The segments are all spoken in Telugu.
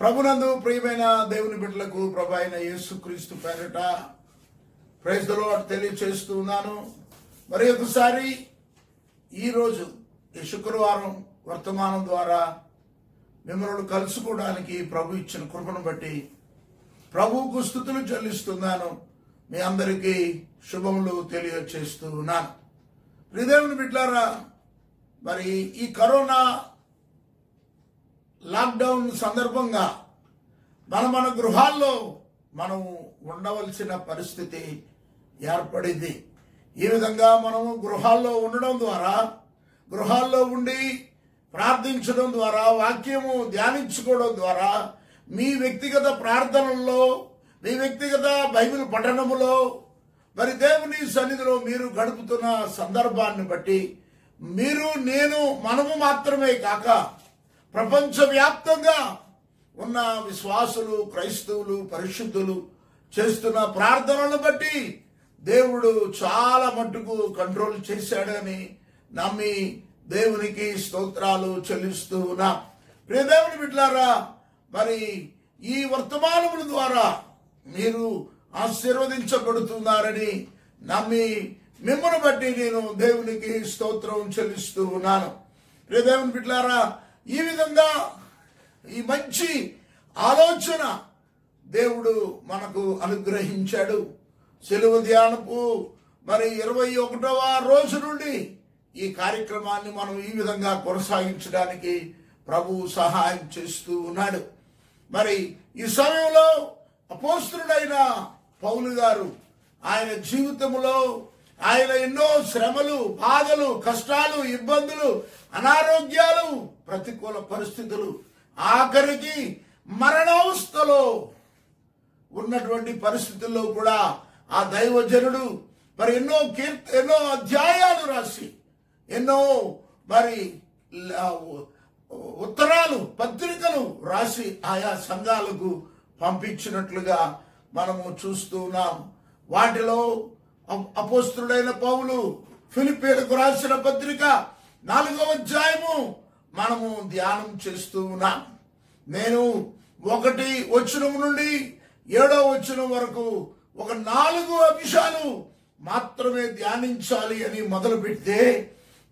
ప్రభునందు ప్రియమైన దేవుని బిడ్డలకు ప్రభు అయిన యేసుక్రీస్తు పేరిట ప్రైజ్ ది లార్డ్ తెలియచేస్తూ ఉన్నాను. మరి ఒకసారి ఈరోజు ఈ శుక్రవారం వర్తమానం ద్వారా మిమ్మల్ని కలుసుకోవడానికి ప్రభు ఇచ్చిన కృపను బట్టి ప్రభువుకు స్తుతులు చెల్లిస్తున్నాను. మీ అందరికీ శుభములు తెలియచేస్తూ ఉన్నాను. ప్రియదేవుని బిడ్డలారా, మరి ఈ కరోనా లాక్డౌన్ సందర్భంగా మన గృహాల్లో మనం ఉండవలసిన పరిస్థితి ఏర్పడింది. ఈ విధంగా మనము గృహాల్లో ఉండడం ద్వారా, గృహాల్లో ఉండి ప్రార్థించడం ద్వారా, వాక్యము ధ్యానించుకోవడం ద్వారా, మీ వ్యక్తిగత ప్రార్థనల్లో, మీ వ్యక్తిగత బైబిల్ పఠనములో, మరి దేవుని సన్నిధిలో మీరు గడుపుతున్న సందర్భాన్ని బట్టి మీరు, నేను, మనము మాత్రమే కాక ప్రపంచవ్యాప్తంగా ఉన్న విశ్వాసులు, క్రైస్తవులు, పరిశుద్ధులు చేస్తున్న ప్రార్థనలను బట్టి దేవుడు చాలా మట్టుకు కంట్రోల్ చేశాడని నమ్మి దేవునికి స్తోత్రాలు చెల్లిస్తూ ఉన్నా. ప్రియ దేవుని బిడ్డలారా, మరి ఈ వర్తమానముల ద్వారా మీరు ఆశీర్వదించబడుతున్నారని నమ్మి మిమ్మల్ని బట్టి నేను దేవునికి స్తోత్రం చెల్లిస్తూ ఉన్నాను. ప్రియ దేవుని బిడ్డలారా, ఈ విధంగా ఈ మంచి ఆలోచన దేవుడు మనకు అనుగ్రహించాడు. సెలవు ధ్యానపు మరి 21వ రోజు నుండి ఈ కార్యక్రమాన్ని మనం ఈ విధంగా కొనసాగించడానికి ప్రభు సహాయం చేస్తూ ఉన్నాడు. మరి ఈ సమయంలో అపోస్తలుడైన పౌలు గారు ఆయన జీవితంలో ఆయన ఎన్నో శ్రమలు, బాధలు, కష్టాలు, ఇబ్బందులు, అనారోగ్యాలు, ప్రతికూల పరిస్థితులు, ఆఖరికి మరణావస్థలో ఉన్నటువంటి పరిస్థితుల్లో కూడా ఆ దైవజనుడు మరి ఎన్నో అధ్యాయాలు రాసి, ఎన్నో మరి ఉత్తరాలు, పత్రికలు రాసి ఆయా సంఘాలకు పంపించినట్లుగా మనము చూస్తూ ఉన్నాం. వాటిలో అపోస్తలుడైన పౌలు ఫిలిప్పీలకు రాసిన పత్రిక 4వ అధ్యాయము మనము ధ్యానం చేస్తూ ఉన్నాం. నేను 1వ వచనం నుండి 7వ వచనం వరకు ఒక 4 అంశాలు మాత్రమే ధ్యానించాలి అని మొదలు పెడితే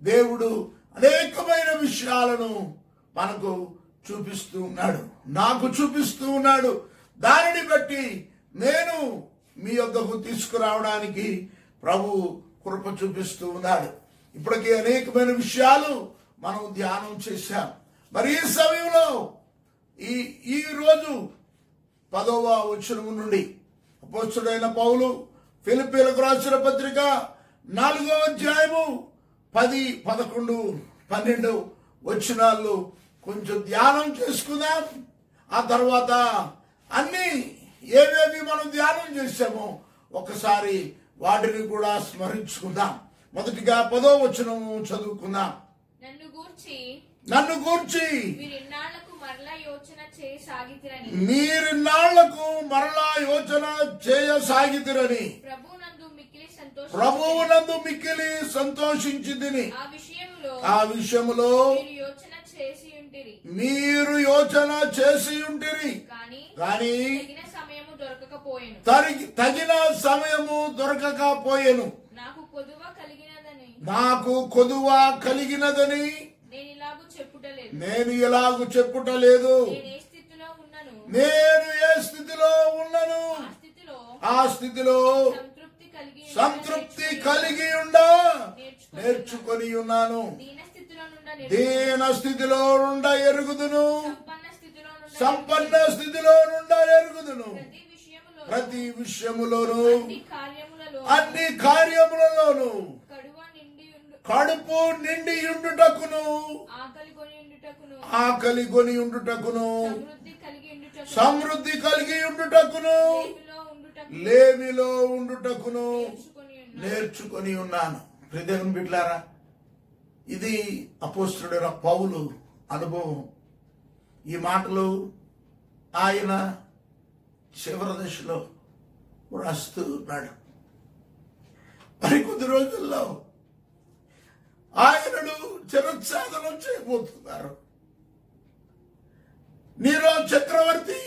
దేవుడు అనేకమైన విషయాలను మనకు చూపిస్తూ ఉన్నాడు, నాకు చూపిస్తూ ఉన్నాడు. దానిని బట్టి నేను మీ యొద్దకు తీసుకురావడానికి ప్రభు కృప చూపిస్తూ ఉన్నాడు. ఇప్పటికే అనేకమైన విషయాలు మనం ధ్యానం చేశాం. మరి ఈ సమయంలో ఈ రోజు 10వ వచనం నుండి అపోస్తలుడైన పౌలు ఫిలిప్పీలకు రాసిన పత్రిక 4వ అధ్యాయము 10, 11, 12 వచనాలు కొంచెం ధ్యానం చేసుకుందాం. ఆ తర్వాత అన్ని ఏవేవి మనం ధ్యానం చేశామో ఒకసారి వాటిని కూడా స్మరించుకుందాం. మొదటిగా 10వ వచనము చదువుకుందాం. నన్ను గూర్చి మీరిన్నాళ్లకు మరలా యోచన చేయసాగితిరని ప్రభువునందు మిక్కిలి సంతోషించింది. ఆ విషయములో మీరు యోచన చేసి ఉంటిరి, కానీ తగిన సమయము దొరకకపోయెను. నాకు కొదువ కలిగినదని నేను ఇలాగు చెప్పుటలేదు. నేను ఏ స్థితిలో ఉన్నను ఆ స్థితిలో సంతృప్తి కలిగి నేర్చుకొని ఉన్నాను. దీన స్థితిలో నుండ ఎరుగుదును, సంపన్న స్థితిలో నుండ ఎరుగుదును. ప్రతి విషయములోను అన్ని కార్యములలోను కడుపు నిండి ఉండుటకును, ఆకలి కొని ఉండుటకును, సమృద్ధి కలిగి ఉండుటకును, లేమిలో ఉండుటకును నేర్చుకొని ఉన్నాను. ప్రియదేవుని బిడ్డలారా, ఇది అపోస్తలుడైన పౌలు అనుభవం. ఈ మాటలు ఆయన చివరి దశలో రాస్తూ ఉన్నాడు. మరికొద్ది రోజుల్లో ఆయనను చిరఛేదనం చేయబోతున్నారు. నీరో చక్రవర్తి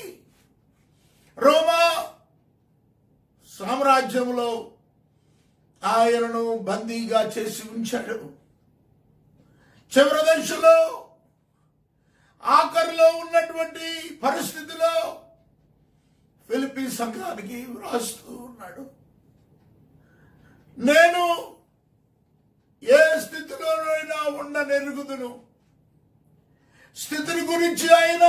రోమా సామ్రాజ్యంలో ఆయనను బందీగా చేసి ఉంచాడు. చివరి దశలో ఆఖరిలో ఉన్నటువంటి పరిస్థితిలో ఫిలిప్పీ సంఘానికి వ్రాస్తూ ఉన్నాడు, నేను ఏ స్థితిలోనైనా ఉండనెరుగుదును. స్థితిని గురించి ఆయన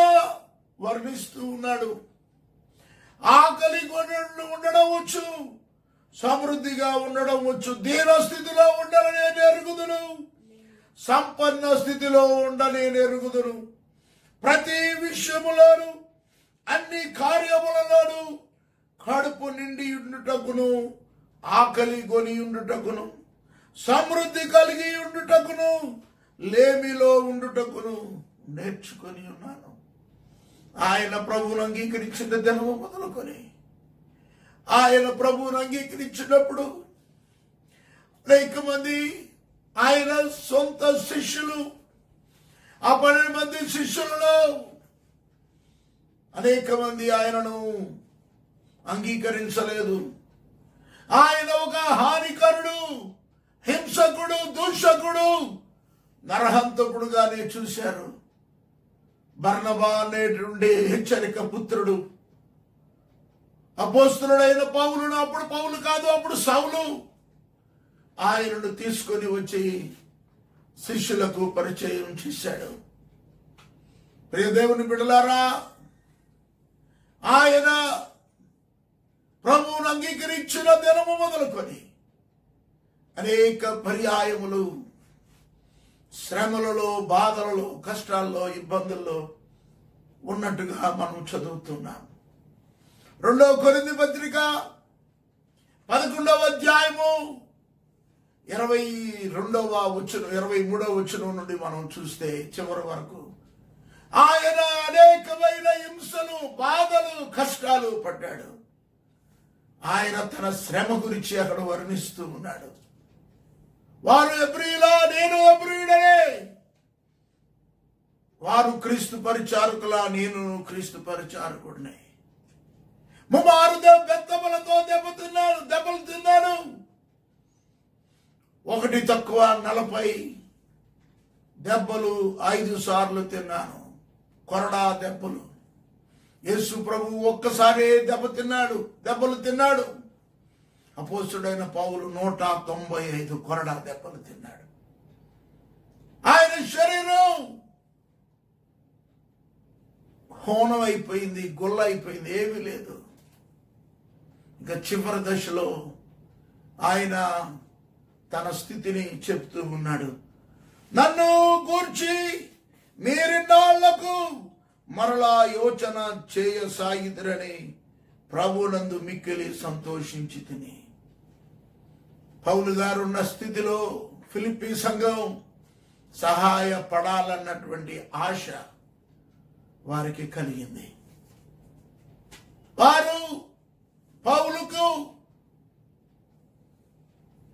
వర్ణిస్తూ ఉన్నాడు. ఆకలి ఉండడం వచ్చు, సమృద్ధిగా ఉండడం వచ్చు. దీన స్థితిలో ఉండని ఎరుగుదును, సంపన్న స్థితిలో ఉండని ఎరుగుదును. ప్రతి విషయములోను అన్ని కార్యములలోను కడుపు నిండి ఉండుటకును, ఆకలి కొని ఉండుటకును, సమృద్ధి కలిగి ఉండుటకును, లేమిలో ఉండుటకును నేర్చుకొని ఉన్నాను. ఆయన ప్రభువును అంగీకరించిన దినము మొదలుకొని ఆయన ప్రభువును అంగీకరించినప్పుడు అనేక మంది ఆయన సొంత శిష్యులు, ఆ 12 మంది శిష్యులలో అనేక మంది ఆయనను అంగీకరించలేదు. ఆయన ఒక హానికరుడు, హింసకుడు, దూషకుడు, నరహంతకుడుగానే చూశారు. బర్నబా అనేటువంటి హెచ్చరిక పుత్రుడు, అపోస్తలుడైన పౌలును, అప్పుడు పౌలు కాదు అప్పుడు సౌలు, ఆయనను తీసుకొని వచ్చి శిష్యులకు పరిచయం చేశాడు. ప్రియ దేవుని బిడ్డలారా, ఆయన ప్రభువును అంగీకరించిన దినము మొదలుకొని అనేక పర్యాయములు శ్రమలలో, బాధలలో, కష్టాల్లో, ఇబ్బందుల్లో ఉన్నట్టుగా మనం చదువుతున్నాం. 2వ కొరింథీ పత్రిక 11వ అధ్యాయము 22వ వచనం 23వ వచనం నుండి మనం చూస్తే చివరి వరకు ఆయన అనేకమైన హింసలు, బాధలు, కష్టాలు పడ్డాడు. ఆయన తన శ్రమ గురించి అక్కడ వర్ణిస్తూ ఉన్నాడు. వారు ఎబ్రీయులా, నేను ఎబ్రీయుడనే. వారు క్రీస్తు పరిచారకులా, నేను క్రీస్తు పరిచారకుడినే. 3 బెత్తములతో దెబ్బలు తిన్నాను. 1 తక్కువ 40 దెబ్బలు 5 సార్లు తిన్నాను. కొరడా దెబ్బలు. యేసు ప్రభువు ఒక్కసారి దెబ్బలు తిన్నాడు. అపోస్తలుడైన పౌలు 195 కొరడా దెబ్బలు తిన్నాడు. ఆయన శరీరం హోనం అయిపోయింది, గుల్ల అయిపోయింది, ఏమీ లేదు. ఇంకా చివరి దశలో ఆయన తన స్థితిని చెప్తూ ఉన్నాడు. నన్ను గూర్చి మీరిన్నాళ్లకు మరలా యోచన చేయసాగిదురని ప్రభునందు మిక్కిలి సంతోషించి తిని. పౌలు గారు ఉన్న స్థితిలో ఫిలిప్పీ సంఘం సహాయపడాలన్నటువంటి ఆశ వారికి కలిగింది. వారు పౌలుకు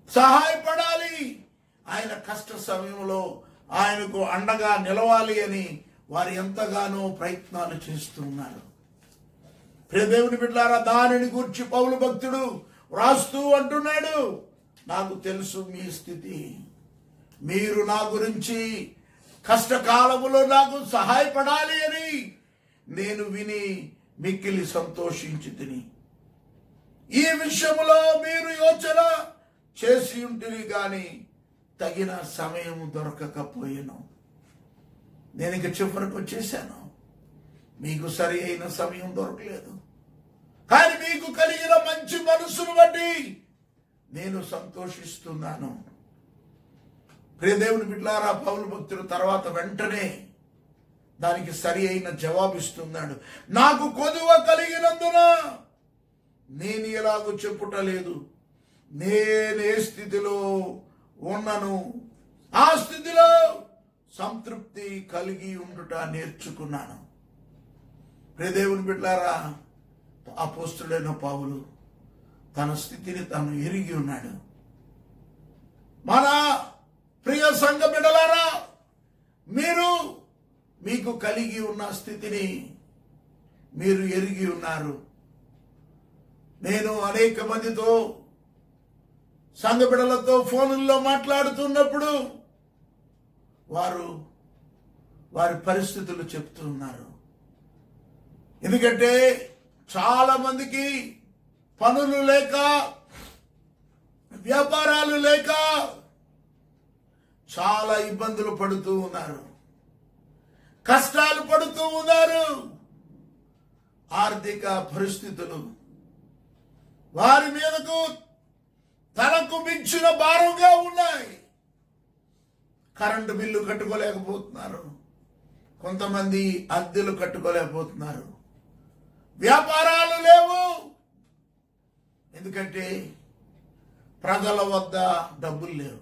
సహాయపడాలి, ఆయన కష్ట సమయంలో ఆయనకు అండగా నిలవాలి అని వారు ఎంతగానో ప్రయత్నాలు చేస్తున్నారు. ప్రియ దేవుని బిడ్డలారా, దానిని గురించి పౌలు భక్తుడు వ్రాస్తూ అంటున్నాడు, నాకు తెలుసు మీ స్థితి. మీరు నా గురించి కష్టకాలములో నాకు సహాయపడాలి అని నేను విని మిక్కిలి సంతోషించి తిని. ఈ విషయంలో మీరు యోచన చేసి ఉంటుంది కానీ తగిన సమయం దొరకకపోయాను. నేను ఇక చివరికి వచ్చేసాను. మీకు సరి అయిన సమయం దొరకలేదు. కానీ మీకు కలిగిన మంచి మనసును బట్టి నేను సంతోషిస్తున్నాను. ప్రియ దేవుని బిడ్డలారా, పౌలు భక్తుడు తర్వాత వెంటనే దానికి సరి అయిన జవాబిస్తున్నాడు. నాకు కొదువ కలిగినందున నేను ఎలాగో చెప్పుటలేదు. నేను ఏ స్థితిలో ఉన్నను ఆ స్థితిలో సంతృప్తి కలిగి ఉండుట నేర్చుకున్నాను. ప్రియ దేవుని బిడ్డలారా, అపోస్తలుడైన పౌలు తన స్థితిని తాను ఎరిగి ఉన్నాడు. మన ప్రియ సంఘ బిడ్డలారా, మీరు మీకు కలిగి ఉన్న స్థితిని మీరు ఎరిగి ఉన్నారు. నేను అనేక మందితో సంఘ బిడ్డలతో ఫోనుల్లో మాట్లాడుతున్నప్పుడు వారి పరిస్థితులు చెప్తూ ఉన్నారు. ఎందుకంటే చాలా మందికి పనులు లేక, వ్యాపారాలు లేక చాలా ఇబ్బందులు పడుతూ ఉన్నారు, కష్టాలు పడుతూ ఉన్నారు. ఆర్థిక పరిస్థితులు వారి మీదకు తలకు మించిన భారంగా ఉన్నాయి. కరెంటు బిల్లు కట్టుకోలేకపోతున్నారు, కొంతమంది అద్దెలు కట్టుకోలేకపోతున్నారు, వ్యాపారాలు లేవు. ఎందుకంటే ప్రజల వద్ద డబ్బులు లేవు,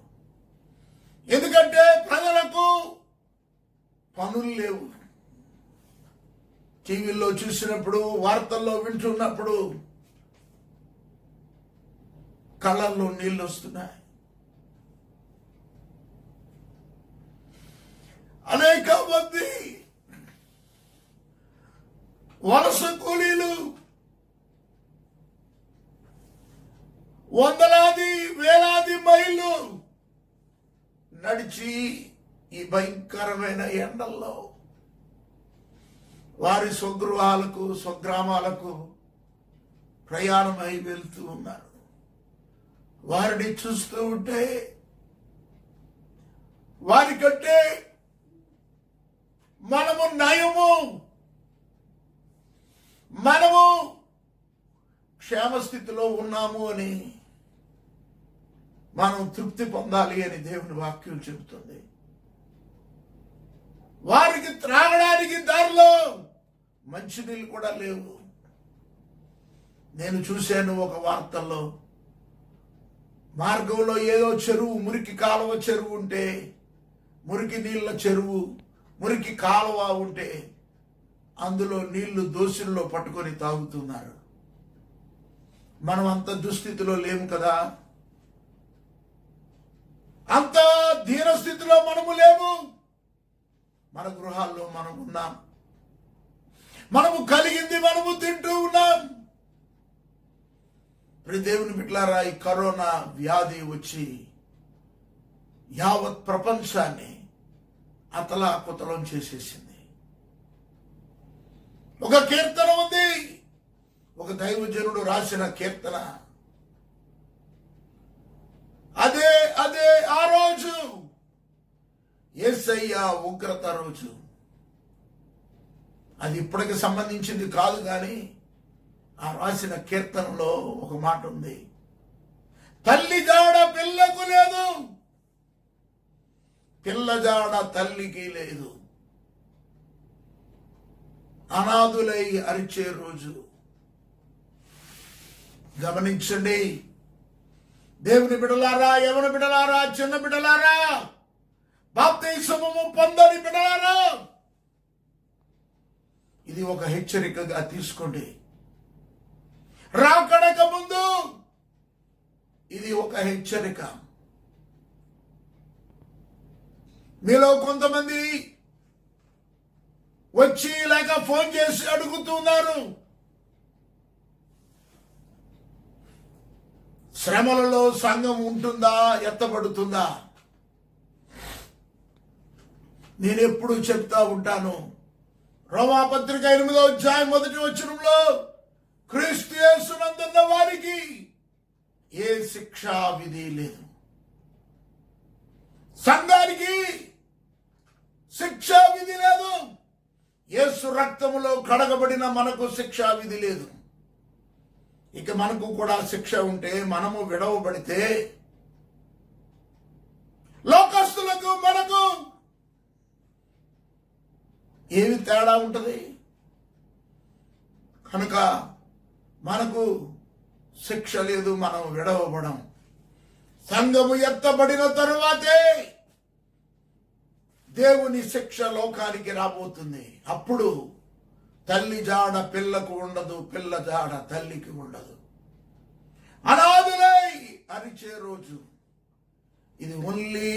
ఎందుకంటే ప్రజలకు పనులు లేవు. టీవీల్లో చూసినప్పుడు, వార్తల్లో వింటున్నప్పుడు కళ్ళల్లో నీళ్ళు వస్తున్నాయి. అనేక మంది వలస కూలీలు వందలాది వేలాది మైళ్ళు నడిచి ఈ భయంకరమైన ఎండల్లో వారి స్వగృహాలకు, స్వగ్రామాలకు ప్రయాణమై వెళ్తూ ఉన్నారు. వారిని చూస్తూ ఉంటే వారికంటే మనము నయము, మనము క్షేమస్థితిలో ఉన్నాము అని మనం తృప్తి పొందాలి అని దేవుని వాక్యం చెబుతుంది. వారికి త్రాగడానికి దారిలో మంచినీళ్ళు కూడా లేవు. నేను చూశాను ఒక వార్తల్లో, మార్గంలో ఏదో చెరువు, మురికి కాలువ చెరువు ఉంటే, మురికి నీళ్ళ చెరువు, మురికి కాలువ ఉంటే అందులో నీళ్లు దోసిల్లో పట్టుకొని తాగుతున్నారు. మనం అంత దుస్థితిలో లేము కదా, అంత దీనస్థితిలో మనము లేము. మన గృహాల్లో మనం ఉన్నాం, మనము కలిగింది మనము తింటూ ఉన్నాం. దేవుని బిడ్డలారా, ఈ కరోనా వ్యాధి వచ్చి యావత్ ప్రపంచాన్ని అతలాకుతలం చేసేసింది. ఒక కీర్తన ఉంది, ఒక దైవజనుడు రాసిన కీర్తన. అదే అదే ఆ రోజు యేసయ్య ఉగ్రత రోజు. అది ఇప్పటికి సంబంధించింది కాదు, కానీ ఆ రాసిన కీర్తనలో ఒక మాట ఉంది, తల్లి జాడ పిల్లకు లేదు, పిల్ల జాడ తల్లికి లేదు, అనాథులై అరిచే రోజు. గమనించండి దేవుని బిడ్డలారా, యవన బిడ్డలారా, చిన్న బిడ్డలారా, బాప్తిస్మము పొందని బిడ్డలారా, ఇది ఒక హెచ్చరికగా తీసుకోండి. రాకడక ముందు ఇది ఒక హెచ్చరిక. మీలో కొంతమంది వచ్చి లేక ఫోన్ చేసి అడుగుతున్నారు, శ్రమలలో సంఘం ఉంటుందా, ఎత్తబడుతుందా? నేను ఎప్పుడు చెప్తా ఉంటాను, రోమాపత్రిక 8వ అధ్యాయం 1వ వచనంలో, క్రీస్తు యేసునందున్న వారికి ఏ శిక్షా విధి లేదు. సంఘానికి శిక్షా విధి లేదు. యేసు రక్తములో కడగబడిన మనకు శిక్షా విధి లేదు. ఇక మనకు కూడా శిక్ష ఉంటే, మనము విడవబడితే లోకస్తులకు మనకు ఏమి తేడా ఉంటుంది? కనుక మనకు శిక్ష లేదు, మనం విడవబడం. సంఘము ఎత్తబడిన తరువాతే దేవుని శిక్ష లోకానికి రాబోతుంది. అప్పుడు తల్లి జాడ పిల్లకు ఉండదు, పిల్ల జాడ తల్లికి ఉండదు. అనాథులై అరిచే రోజు. ఇది ఓన్లీ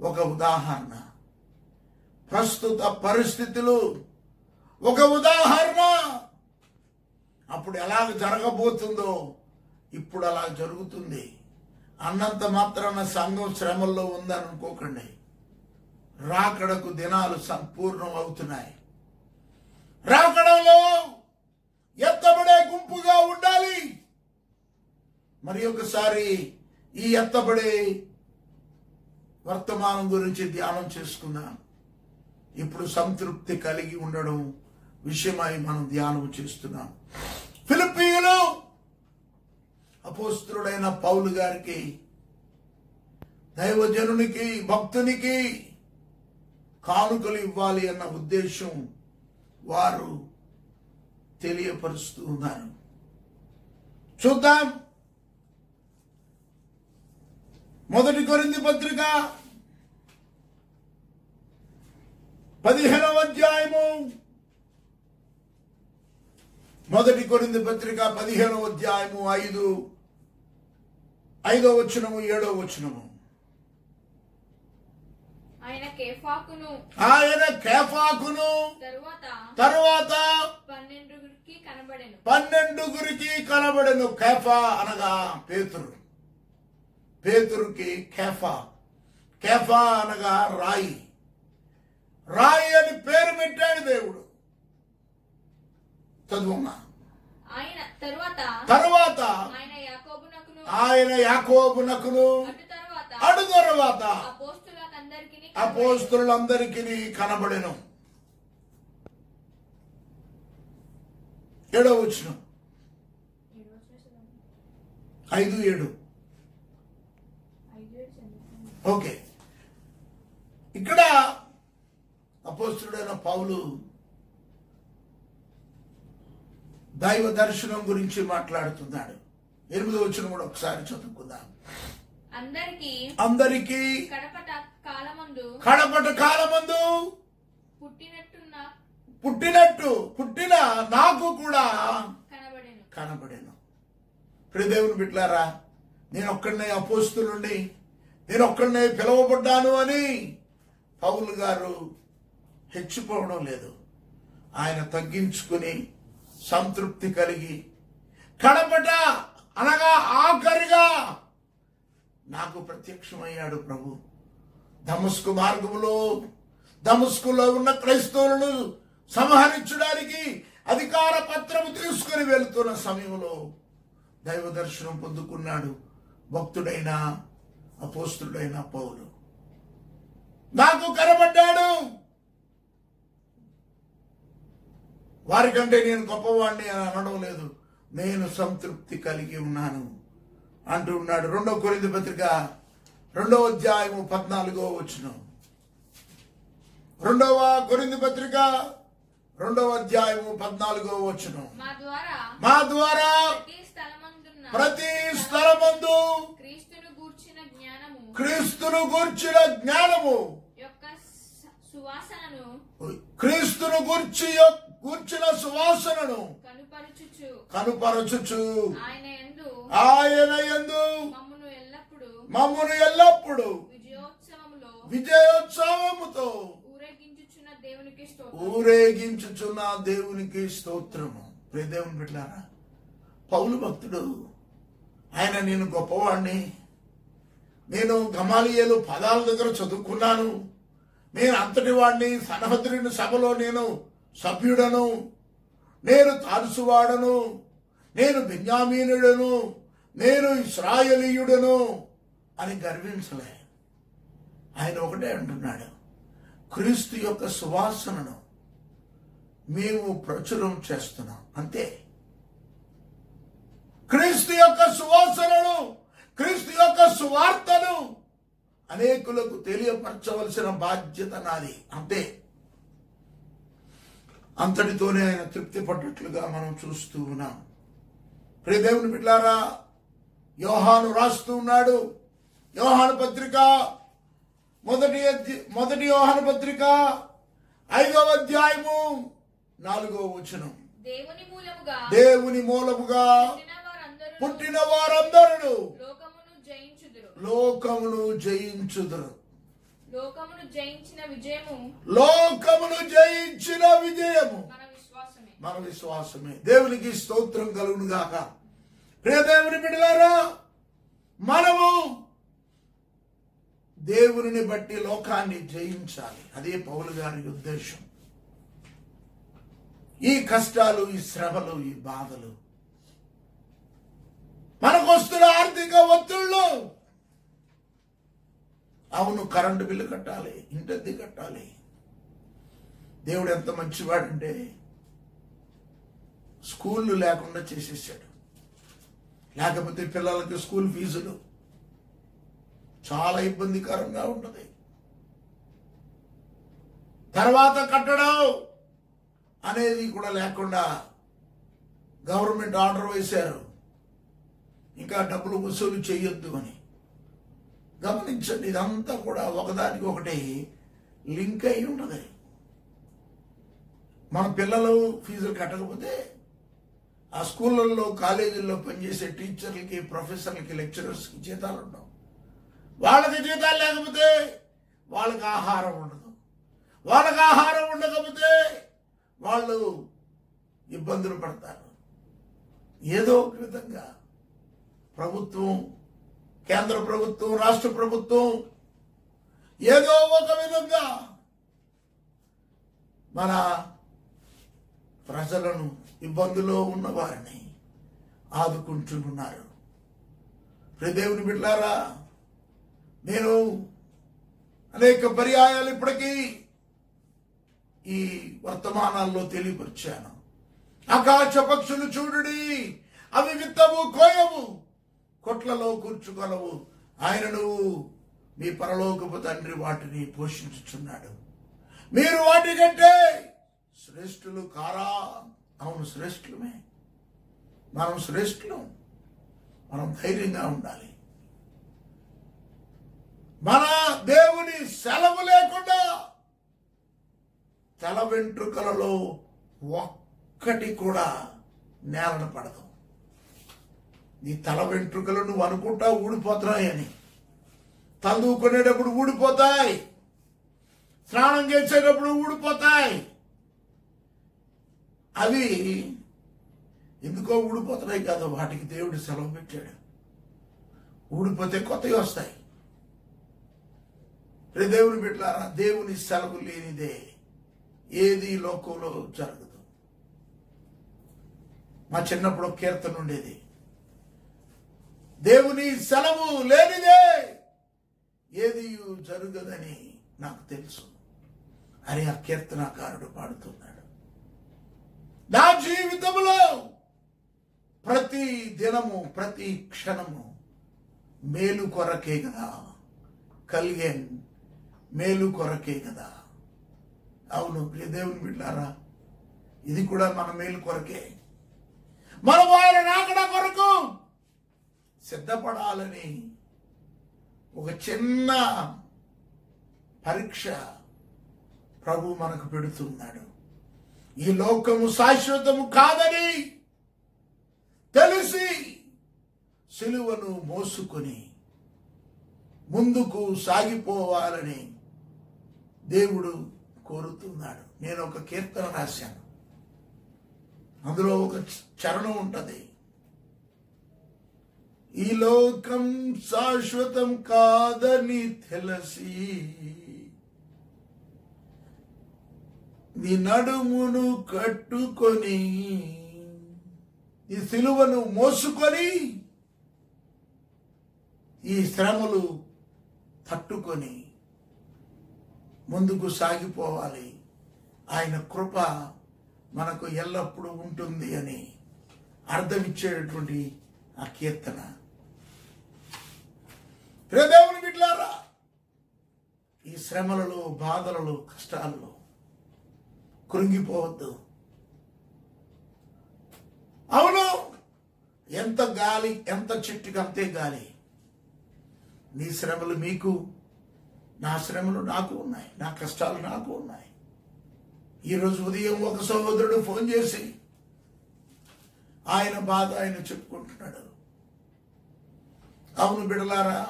ఒక ఉదాహరణ. ప్రస్తుత పరిస్థితులు ఒక ఉదాహరణ. అప్పుడు ఎలాగ జరగబోతుందో ఇప్పుడు అలా జరుగుతుంది. అన్నంత మాత్రాన సంఘం శ్రమల్లో ఉందని అనుకోకండి. రాకడకు దినాలు సంపూర్ణం అవుతున్నాయి. రాకడలో ఎత్తబడే గుంపుగా ఉండాలి. మరి ఒకసారి ఈ ఎత్తబడే వర్తమానం గురించి ధ్యానం చేసుకుందాం. ఇప్పుడు సంతృప్తి కలిగి ఉండడం విషయమై మనం ధ్యానం చేస్తున్నాం. ఫిలిప్పీయులు అపోస్తలుడైన పౌలు గారికి, దైవజనునికి, భక్తునికి కానుకలు ఇవ్వాలి అన్న ఉద్దేశం వారు తెలియపరుస్తూ ఉన్నారు. చూద్దాం. 1 కొరింథీ పత్రిక 15వ అధ్యాయము, 1 కొరింథీ పత్రిక 15వ అధ్యాయము 5వ వచనము 7వ వచనము. ఆయన కేఫాకును తరువాత 12 కనబడెను. కేఫా అనగా పేతురు. పేతురుకి కేఫా అనగా రాయి. రాయి అని పేరు పెట్టాడు దేవుడు. చదువుమా. తరువాత ఆయన యాకోబునకును అటు తరువాత అపోస్తలులందరికీ కనబడెను. 7వ వచనం, 5-7. ఓకే. ఇక్కడ అపోస్తలుడైన పౌలు దైవ దర్శనం గురించి మాట్లాడుతున్నాడు. 8వ వచనం కూడా ఒకసారి చదువుకుందాం. అందరికీ కడపట కాలమందు పుట్టిన నాకు కూడా కనబడేను. ఇప్పుడు దేవుని బిడ్డలారా, నేను ఒక్కడనే అపోస్తలుండి, నేను ఒక్కడనే పిలువబడ్డాను అని పౌలు గారు హెచ్చిపోవడం లేదు. ఆయన తగ్గించుకుని సంతృప్తి కలిగి కడపట అనగా ఆఖరిగా నాకు ప్రత్యక్షమయ్యాడు ప్రభు. దమస్కులో ఉన్న క్రైస్తవులను సంహరించడానికి అధికార పత్రము తీసుకుని వెళుతున్న సమయంలో దైవ దర్శనం పొందుకున్నాడు భక్తుడైన అపోస్తలుడైన పౌలు. నాకు కనబడ్డాడు. వారికంటే నేను గొప్పవాడిని అని అనడం లేదు. నేను సంతృప్తి కలిగి ఉన్నాను అంటున్నాడు. 2వ కొరింథీ పత్రిక 2వ అధ్యాయము 14వ వచనం. 2వ కొరింథీ పత్రిక 2వ అధ్యాయము 14వ వచనం. మా ద్వారా ప్రతి స్థలమందు క్రీస్తును గూర్చిన జ్ఞానము క్రీస్తును గూర్చిన సువాసనను కనుపరచుచు ఆయన యందు మమ్మును ఎల్లప్పుడు విజయోత్సవముతో ఊరేగించుచున్న దేవునికి స్తోత్రము. దేవుని బిడ్డలారా, పౌలు భక్తుడు. ఆయన నేను గొప్పవాడిని, నేను గమాలియేలు పదాల దగ్గర చదువుకున్నాను, నేను అంతటి వాడిని, సనహద్రుని సభలో నేను సభ్యుడను, నేను తార్సువాడను, నేను బెన్యామీనుడను, నేను ఇశ్రాయేలీయుడను అని గర్వించలే. ఆయన ఒకటే అంటున్నాడు, క్రీస్తు యొక్క సువాసనను మేము ప్రచురం చేస్తున్నాం. అంతే. క్రీస్తు యొక్క సువాసనను, క్రీస్తు యొక్క సువార్తను అనేకులకు తెలియపరచవలసిన బాధ్యత నాది. అంతే. అంతటితోనే ఆయన తృప్తి పడ్డట్లుగా మనం చూస్తూ ఉన్నాం. ప్రియ దేవుని బిడ్డలారా, యోహాను రాస్తూ ఉన్నాడు. యోహాను పత్రిక మొదటి యోహాను పత్రిక 5వ అధ్యాయము 4వ వచనం. దేవుని మూలముగా పుట్టిన వారందరూ లోకమును జయించుదురు. లోకమును జయించిన విజయము మన విశ్వాసమే. దేవునికి స్తోత్రం కలుగును గాక. ప్రియ దేవుని బిడ్డలారా, మనము దేవుని బట్టి లోకాన్ని జయించాలి. అదే పౌలు గారి ఉద్దేశం. ఈ కష్టాలు, ఈ శ్రమలు, ఈ బాధలు, మనకు వస్తున్న ఆర్థిక ఒత్తిళ్ళు, అవును కరెంటు బిల్లు కట్టాలి, ఇంటద్దె కట్టాలి. దేవుడు ఎంత మంచివాడంటే స్కూళ్ళు లేకుండా చేసేసాడు. లేకపోతే పిల్లలకి స్కూల్ ఫీజులు చాలా ఇబ్బందికరంగా ఉంటుంది. తర్వాత కట్టడం అనేది కూడా లేకుండా గవర్నమెంట్ ఆర్డర్ వేశారు, ఇంకా డబ్బులు వసూలు చేయొద్దు అని. గమనించండి, ఇదంతా కూడా ఒకదానికి ఒకటి లింక్ అయి ఉంటుంది. మన పిల్లలు ఫీజులు కట్టకపోతే ఆ స్కూళ్ళల్లో, కాలేజీల్లో పనిచేసే టీచర్లకి, ప్రొఫెసర్లకి, లెక్చరర్స్కి జీతాలు ఉండవు. వాళ్ళకి జీతాలు లేకపోతే వాళ్ళకి ఆహారం ఉండదు. వాళ్ళకి ఆహారం ఉండకపోతే వాళ్ళు ఇబ్బందులు పడతారు. ఏదో ఒక విధంగా ప్రభుత్వం, కేంద్ర ప్రభుత్వం, రాష్ట్ర ప్రభుత్వం ఏదో ఒక విధంగా మన ప్రజలను, ఇబ్బందులో ఉన్న వారిని ఆదుకుంటున్నారు. దేవుని బిడ్డలారా, నేను అనేక పర్యాయాలు ఇప్పటికీ ఈ వర్తమానాల్లో తెలియపరిచాను. ఆకాశ పక్షులు చూడుడి, అవి విత్తవు, కోయవు, కొట్లలో కూర్చుకొనవు, ఆయనను మీ పరలోకపు తండ్రి వాటిని పోషించుచున్నాడు. మీరు వాటి కంటే శ్రేష్ఠులు కారా? అవును, శ్రేష్ఠులమే. మనం శ్రేష్ఠులం. మనం ధైర్యంగా ఉండాలి. మన దేవుని సెలవు లేకుండా తల వెంట్రుకలలో ఒక్కటి కూడా నేలను పడదు. నీ తల వెంట్రుకలు నువ్వు అనుకుంటా ఊడిపోతున్నాయని, తలదూకునేటప్పుడు ఊడిపోతాయి, స్నానం చేసేటప్పుడు ఊడిపోతాయి. అవి ఎందుకో ఊడిపోతున్నాయి కాదు, వాటికి దేవుడు సెలవు పెట్టాడు. ఊడిపోతే కొత్తవి వస్తాయి. దేవుని బిడ్డలారా, దేవుని సెలవు లేనిదే ఏది లోకంలో జరగదు. మా చిన్నప్పుడు కీర్తన ఉండేది, దేవుని సెలవు లేనిదే ఏది జరగదని నాకు తెలుసు అని ఆ కీర్తనాకారుడు పాడుతున్నాడు. నా జీవితంలో ప్రతి దినము, ప్రతి క్షణము మేలు కొరకే కదా కలిగే, మేలు కొరకే కదా. అవును ప్రియ దేవుని బిడ్డలారా, ఇది కూడా మన మేలు కొరకే. మనం ఆయన రాకడ కొరకు సిద్ధపడాలని ఒక చిన్న పరీక్ష ప్రభు మనకు పెడుతున్నాడు. ఈ లోకము శాశ్వతము కాదని తెలిసి సిలువను మోసుకొని ముందుకు సాగిపోవాలని దేవుడు కోరుతున్నాడు. నేను ఒక కీర్తన రాశాను, అందులో ఒక చరణం ఉంటుంది, ఈ లోకం శాశ్వతం కాదని తెలిసి నీ నడుమును కట్టుకొని, ఈ సిలువను మోసుకొని, ఈ శ్రమలు తట్టుకొని ముందుకు సాగిపోవాలి. ఆయన కృప మనకు ఎల్లప్పుడూ ఉంటుంది అని అర్థమిచ్చేటటువంటి ఆ కీర్తన. దేవుని బిడ్డలారా, ఈ శ్రమలలో, బాధలలో, కష్టాలలో కృంగిపోవద్దు. అవును, ఎంత గాలి, ఎంత చెట్టుకి అంతే గాలి. నీ శ్రమలు మీకు, నా శ్రమలు నాకు ఉన్నాయి, నా కష్టాలు నాకు ఉన్నాయి. ఈరోజు ఉదయం ఒక సహోదరుడు ఫోన్ చేసి ఆయన బాధ ఆయన చెప్పుకుంటున్నాడు. అవును బిడ్డలారా,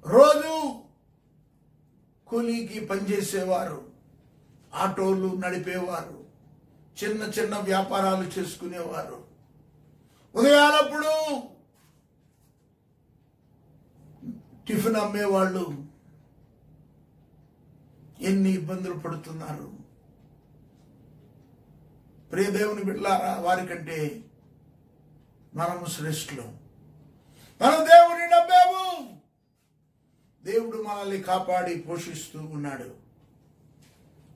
రోజు కూలీకి పనిచేసేవారు ఆటోలు నడిపేవారు, చిన్న చిన్న వ్యాపారాలు చేసుకునేవారు. ఉదయాలప్పుడు టిఫిన్ అమ్మేవాళ్ళు ఎన్ని ఇబ్బందులు పడుతున్నారు. ప్రియ దేవుని బిడ్డలారా, వారికంటే మనము శ్రేష్ఠులు. మనం దేవుని నమ్మాము. దేవుడు మనల్ని కాపాడి పోషిస్తూ ఉన్నాడు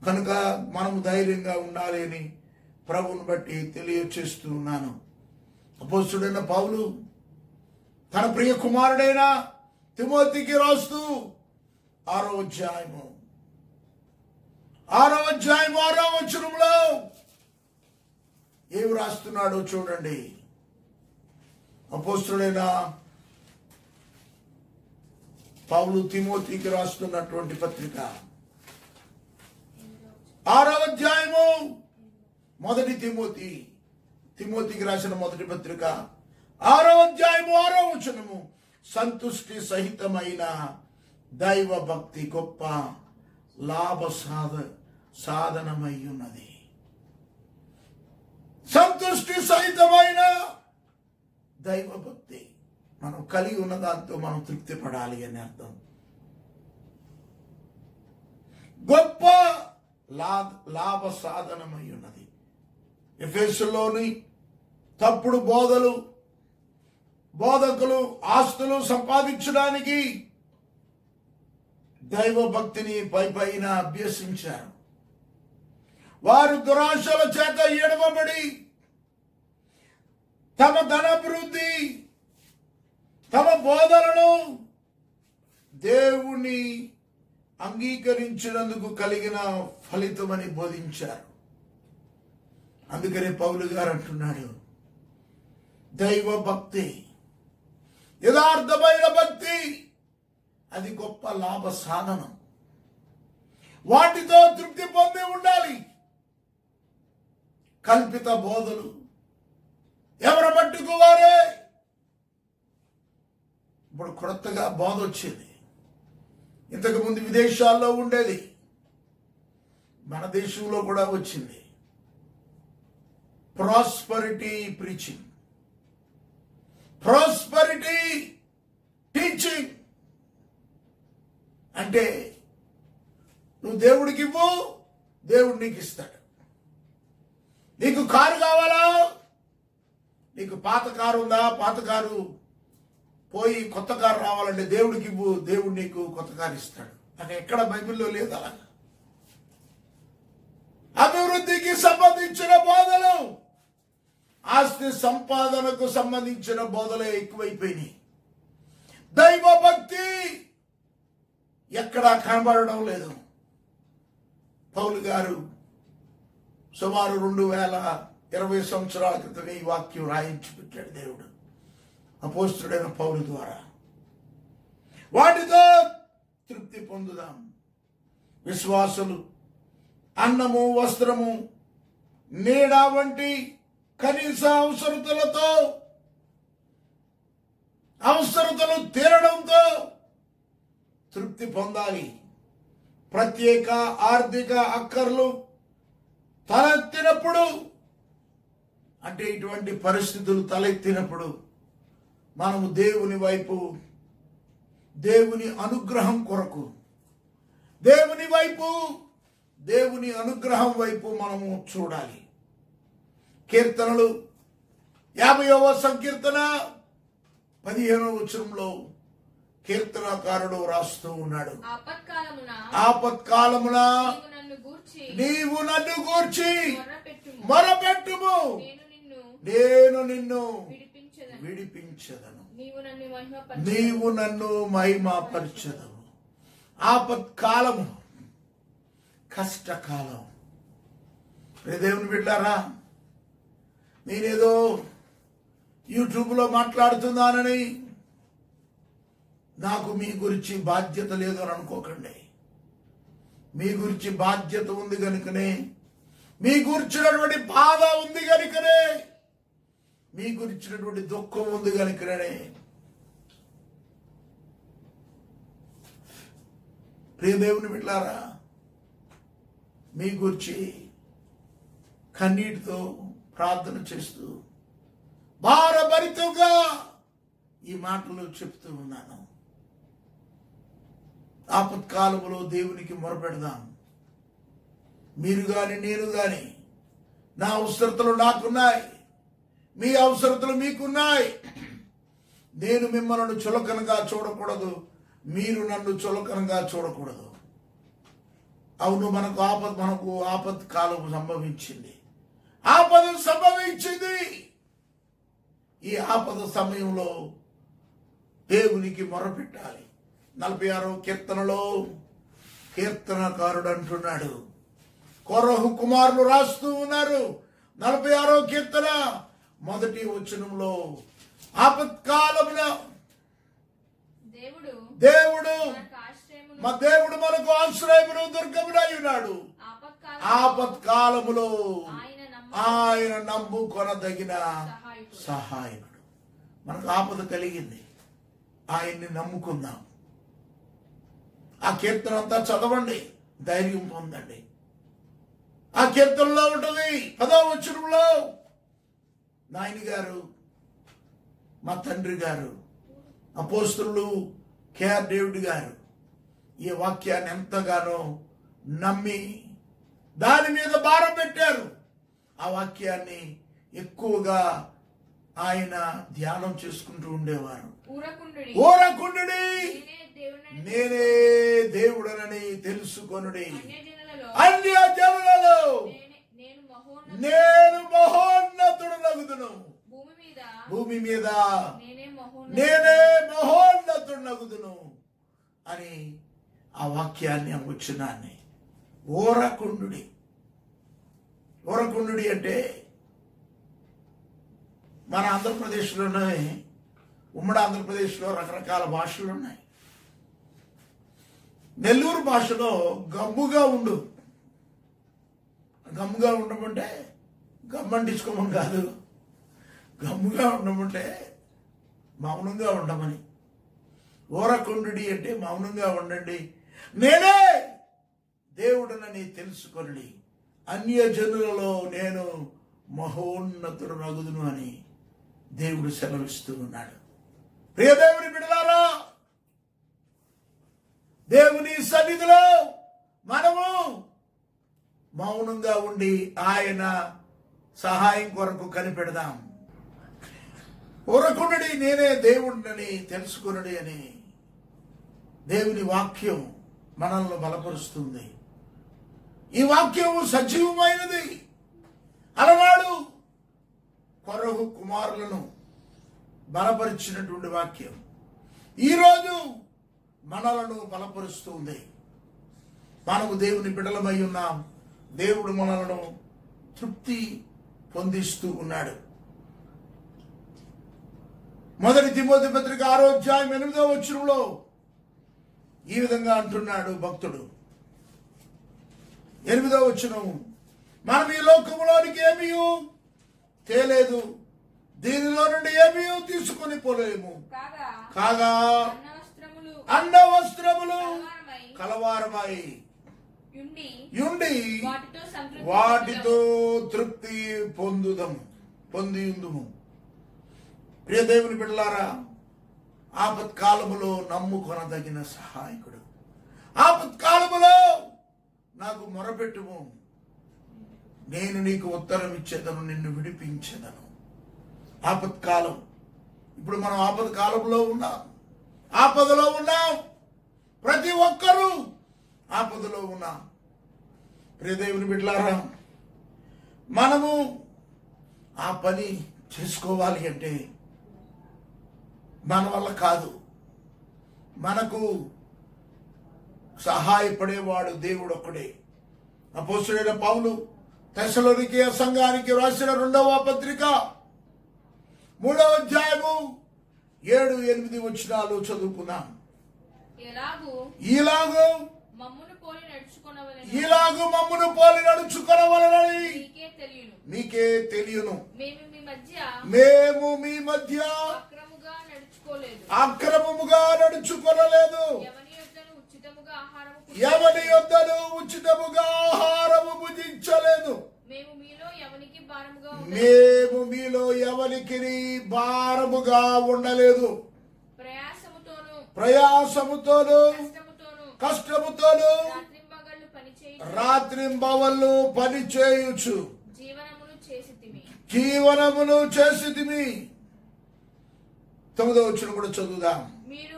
కనుక మనము ధైర్యంగా ఉండాలి అని ప్రభువుని బట్టి తెలియచేస్తూ ఉన్నాను. అపోస్తలుడైన పౌలు తన ప్రియ కుమారుడైన తిమోతికి రాస్తూ 6వ అధ్యాయము 6వ వచనంలో ఏమి రాస్తున్నాడో చూడండి. అపోస్తలుడైన పౌలు తిమోతికి రాస్తున్నటువంటి పత్రిక 6వ అధ్యాయము 1 తిమోతికి రాసిన మొదటి పత్రిక 6వ అధ్యాయము 6వ వచనము. సంతుష్టి సహితమైన దైవ భక్తి గొప్ప లాభ సాధనమై ఉన్నది. సంతుష్టి సహితమైన దైవ భక్తి, మనం కలిగి ఉన్న దాంతో మనం తృప్తి పడాలి అని అర్థం. గొప్ప లాభ సాధనమై ఉన్నది. ఎఫెసులోని తప్పుడు బోధకులు ఆస్తులు సంపాదించడానికి దైవ భక్తిని పైన అభ్యసించారు. వారు దురాశల చేత ఎడవబడి తమ ధనాభివృద్ధి, తమ బోధలను దేవుని అంగీకరించినందుకు కలిగిన ఫలితమని బోధించారు. అందుకనే పౌలు గారు అంటున్నాడు, దైవ భక్తి, యథార్థమైన భక్తి అది గొప్ప లాభ సాధనం. వాటితో తృప్తి పొంది ఉండాలి. కల్పిత బోధలు ఎవరి మట్టుకు వారే. ఇప్పుడు కొత్తగా బోధ వచ్చింది. ఇంతకు ముందు విదేశాల్లో ఉండేది, మన దేశంలో కూడా వచ్చింది. Prosperity preaching, prosperity teaching. అంటే నువ్వు దేవుడికి ఇవ్వు, దేవుడు నీకు ఇస్తాడు. నీకు కారు కావాలా, నీకు పాత కారు ఉందా, పాత కారు పోయి కొత్త కారు రావాలంటే దేవుడికి ఇవ్వు, దేవుడు నీకు కొత్త కారు ఇస్తాడు. అది ఎక్కడ బైబిల్లో లేదు అలా. అభివృద్ధికి సంబంధించిన బోధలు, ఆస్తి సంపాదనకు సంబంధించిన బోధలే ఎక్కువైపోయినాయి. దైవ భక్తి ఎక్కడా కనబడడం లేదు. పౌలు గారు సుమారు 2020 సంవత్సరాల క్రితం ఈ వాక్యం రాయించి పెట్టాడు దేవుడు అపోస్తలుడైన పౌలు ద్వారా. వాటితో తృప్తి పొందుదాం. విశ్వాసులు అన్నము, వస్త్రము, నీడ వంటి కనీస అవసరతలు తీరడంతో తృప్తి పొందాలి. ప్రత్యేక ఆర్థిక అక్కర్లు తలెత్తినప్పుడు, అంటే ఇటువంటి పరిస్థితులు తలెత్తినప్పుడు మనము దేవుని వైపు, దేవుని అనుగ్రహం కొరకు, దేవుని అనుగ్రహం వైపు మనము చూడాలి. కీర్తనలు 50వ సంకీర్తన 15వ వచనంలో కీర్తనకారుడు రాస్తూ ఉన్నాడు, ఆపత్కాలమున నీవు నన్ను గూర్చి మొరపెట్టుము, నేను నిన్ను విడిపించదను, నీవు నన్ను మహిమపరచదవు. ఆపత్కాలము, కష్టకాలం. దేవుని బిడ్డారా, నేనేదో యూట్యూబ్లో మాట్లాడుతున్నానని నాకు మీ గురించి బాధ్యత లేదు అని అనుకోకండి. మీ గురించి బాధ్యత ఉంది కనుకనే, మీ గురించినటువంటి బాధ ఉంది కనుకనే, మీ గురించినటువంటి దుఃఖం ఉంది కనుకనే ప్రియ దేవుని బిడ్డలారా, మీ గురించి కన్నీటితో ప్రార్థన చేస్తూ భారభరితంగా ఈ మాటలు చెప్తూ ఉన్నాను. ఆపత్కాలంలో దేవునికి మొరపెడదాం. మీరు గాని నేను గాని, నా అవసరతలు నాకున్నాయి, మీ అవసరతలు మీకున్నాయి. నేను మిమ్మల్ని చులకనగా చూడకూడదు, మీరు నన్ను చులకనగా చూడకూడదు. అవును, మనకు ఆపత్కాలం సంభవించింది. ఆపద సంభవించింది. ఈ ఆపద సమయంలో దేవునికి మొరపెట్టాలి. 46వ కీర్తనలో కీర్తనకారుడు అంటున్నాడు, కొరహు కుమారులు రాస్తూ ఉన్నారు. 46వ కీర్తన 1వ వచనంలో, ఆపత్కాలమున దేవుడు మా దేవుడు మనకు ఆశ్రయమును దుర్గమునై ఉన్నాడు. ఆపత్కాలములో ఆయన నమ్ముకొనదగిన సహాయకుడు. మనకు ఆపద కలిగింది, ఆయన్ని నమ్ముకుందాం. ఆ కీర్తన అంతా చదవండి, ధైర్యం పొందండి. ఆ కీర్తనలో ఉంటుంది 10వ వచనంలో, నాయన గారు, మా తండ్రి గారు అపోస్తలుడు కేఆర్ డేవిడ్ గారు ఈ వాక్యాన్ని ఎంతగానో నమ్మి దాని మీద భారం పెట్టారు. ఆ వాక్యాన్ని ఎక్కువగా ఆయన ధ్యానం చేసుకుంటూ ఉండేవారు. ఊరకుండుడి, నేనే దేవుడనని తెలుసుకొనుడి, అన్య జనులలో నేను మహోన్నతుడనగుదును, భూమి మీద నేనే మహోన్నతుడనగుదును అని ఆ వాక్యాన్ని, ఆ వచనాన్ని ఊరకుండుడి. ఊరకుండుడి అంటే మన ఆంధ్రప్రదేశ్లోనే, ఉమ్మడి ఆంధ్రప్రదేశ్లో రకరకాల భాషలు ఉన్నాయి. నెల్లూరు భాషలో గమ్ముగా ఉండు. గమ్ముగా ఉండమంటే గమ్మంటించుకోమని కాదు, గమ్ముగా ఉండమంటే మౌనంగా ఉండమని. ఊరకుండుడి అంటే మౌనంగా ఉండండి, నేనే దేవుడనని తెలుసుకొనుడి, అన్య జనులలో నేను మహోన్నతుడు నగుదును అని దేవుడు సెలవిస్తూ ఉన్నాడు. ప్రియ దేవుని బిడ్డలారా, దేవుని సన్నిధిలో మనము మౌనంగా ఉండి ఆయన సహాయం కొరకు కనిపెడదాం. ఊరకుండుడి, నేనే దేవుడిని తెలుసుకొనుడి అని దేవుని వాక్యం మనల్ని బలపరుస్తుంది. ఈ వాక్యం సజీవమైనది. అలనాడు కొరహు కుమారులను బలపరిచినటువంటి వాక్యం ఈరోజు మనలను బలపరుస్తుంది. మనము దేవుని బిడ్డలమై ఉన్నాం. దేవుడు మనలను తృప్తి పొందిస్తూ ఉన్నాడు. 1 తిమోతి పత్రిక 6వ అధ్యాయం 8వ వచనంలో ఈ విధంగా అంటున్నాడు భక్తుడు. 8వ వచనం, మనం ఈ లోకములోనికి ఏమీ తేలేదు, దీనిలో నుండి ఏమీ తీసుకొని పోలేము. కాగా అన్న వస్త్రములు కలవారమై యుండి వాటితో తృప్తి పొందియుందుము. ప్రియ దేవుని బిడ్డలారా, ఆపత్కాలములో నమ్ముకొనదగిన సహాయకుడు. ఆపత్కాలములో నాకు మొరపెట్టుము, నేను నీకు ఉత్తరం ఇచ్చేదను, నిన్ను విడిపించేదను. ఆపత్కాలం, ఇప్పుడు మనం ఆపత్కాలంలో ఉన్నాం, ఆపదలో ఉన్నాం. ప్రతి ఒక్కరూ ఆపదలో ఉన్నాం. ప్రియ దేవుని బిడ్డలారా, మనము ఆ పని చేసుకోవాలి అంటే మన వల్ల కాదు. మనకు సహాయపడేవాడు దేవుడు ఒక్కడే. అపోస్తలుడైన పౌలు తెస్సలోనికే సంఘానికి రాసిన 2వ పత్రిక 3వ అధ్యాయము 7-8 వచనాలు చదువుకున్నాం. ఇలాగూ మమ్మును పోలి నడుచుకొనవలెనని మీకే తెలియను. మేము మీ మధ్య అక్రమముగా నడుచుకొనలేదు, ఎవరి యొద్దను ఉచితముగా ఆహారము భుజించలేదు. మేము మీలో ఎవనికి భారముగా ఉండలేదు. ప్రయాసముతోను కష్టముతోను రాత్రింబవళ్ళు పని చేయుచు జీవనమును చేసితిమి. 9వ వచనం కూడా చదువుదాం. మీరు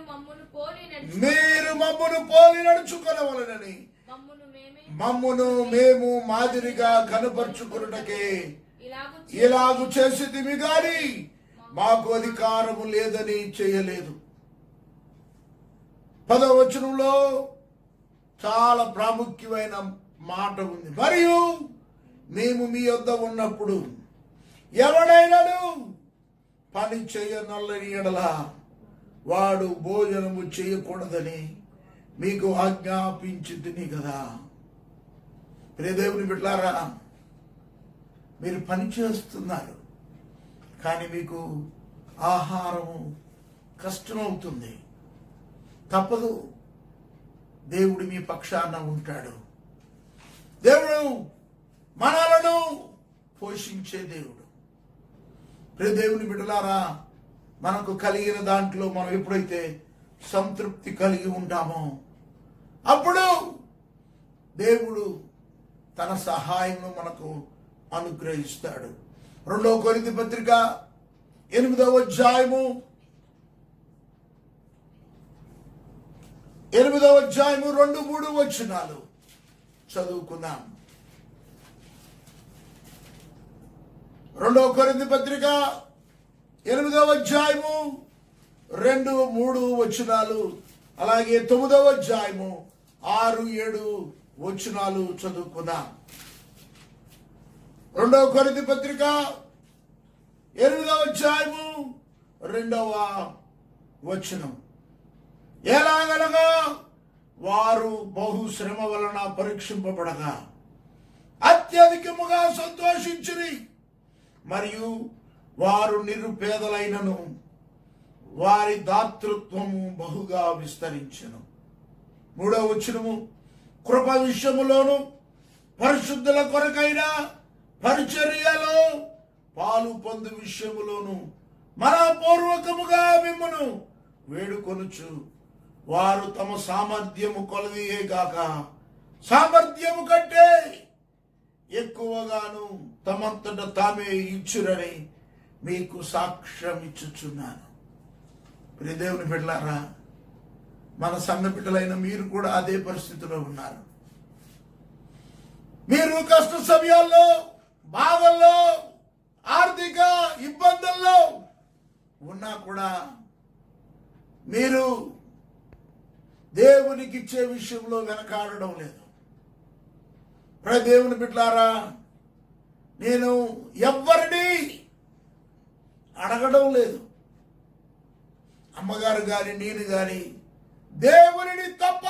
మమ్మును పోలి నడుచుకొనవలెనని మమ్మును మేము మాదిరిగా కనపరుచుకొనుటకే ఇలాగు చేసితిమి గాని మాకు అధికారము లేదని చేయలేదు. 10వ వచనంలో చాలా ప్రాముఖ్యమైన మాట ఉంది. మరియు మేము మీ యొద్ద ఉన్నప్పుడు ఎవడైనాడు పని చేయనల్లని ఎడల వాడు భోజనము చేయకూడదని మీకు ఆజ్ఞాపించితిని కదా. ప్రియదేవుని బిడ్డలారా, మీరు పని చేస్తున్నారు కానీ మీకు ఆహారము కష్టమవుతుంది. తప్పదు, దేవుడు మీ పక్షాన ఉంటాడు. దేవుడు మనలను పోషించే దేవుడు. దేవుని బిడ్డలారా, మనకు కలిగిన దాంట్లో మనం ఎప్పుడైతే సంతృప్తి కలిగి ఉంటామో అప్పుడు దేవుడు తన సహాయం మనకు అనుగ్రహిస్తాడు. 2వ కొరింథీ పత్రిక 8వ అధ్యాయము 2-3 వచనాలు చదువుకుందాం. 2వ కొరింథీ పత్రిక 8వ అధ్యాయము 2-3 వచనాలు, అలాగే 9వ అధ్యాయము 6-7 వచనాలు చదువుకుందాం. 2వ కొరింథీ పత్రిక 8వ అధ్యాయము 2వ వచనం. ఎలాగనగా వారు బహుశ్రమ వలన పరీక్షింపబడగా అత్యధికముగా సంతోషించిరి, మరియు వారు నిరుపేదలైనను వారి దాతృత్వము బహుగా విస్తరించెను. 3వ వచనము. కృప విషయములోను పరిశుద్ధుల కొరకైన పరిచర్యలో పాలు పొందు విషయములోను మనపూర్వకముగా మిమ్మును వేడుకొనుచు వారు తమ సామర్థ్యము కొలదియే గాక సామర్థ్యము కంటే ఎక్కువగాను తమంతట తామే ఇచ్చురని మీకు సాక్ష్యం ఇచ్చుచున్నాను. ప్రియదేవుని బిడ్డలారా, మన సంఘ బిడ్డలైన మీరు కూడా అదే పరిస్థితిలో ఉన్నారు. మీరు కష్ట సమయాల్లో, బాధల్లో, ఆర్థిక ఇబ్బందుల్లో ఉన్నా కూడా మీరు దేవునికి ఇచ్చే విషయంలో వెనకాడడం లేదు. దేవుని బిడ్డలారా, నేను ఎవ్వరిని అడగడం లేదు. అమ్మగారు గాని నేను గాని దేవునిని తప్ప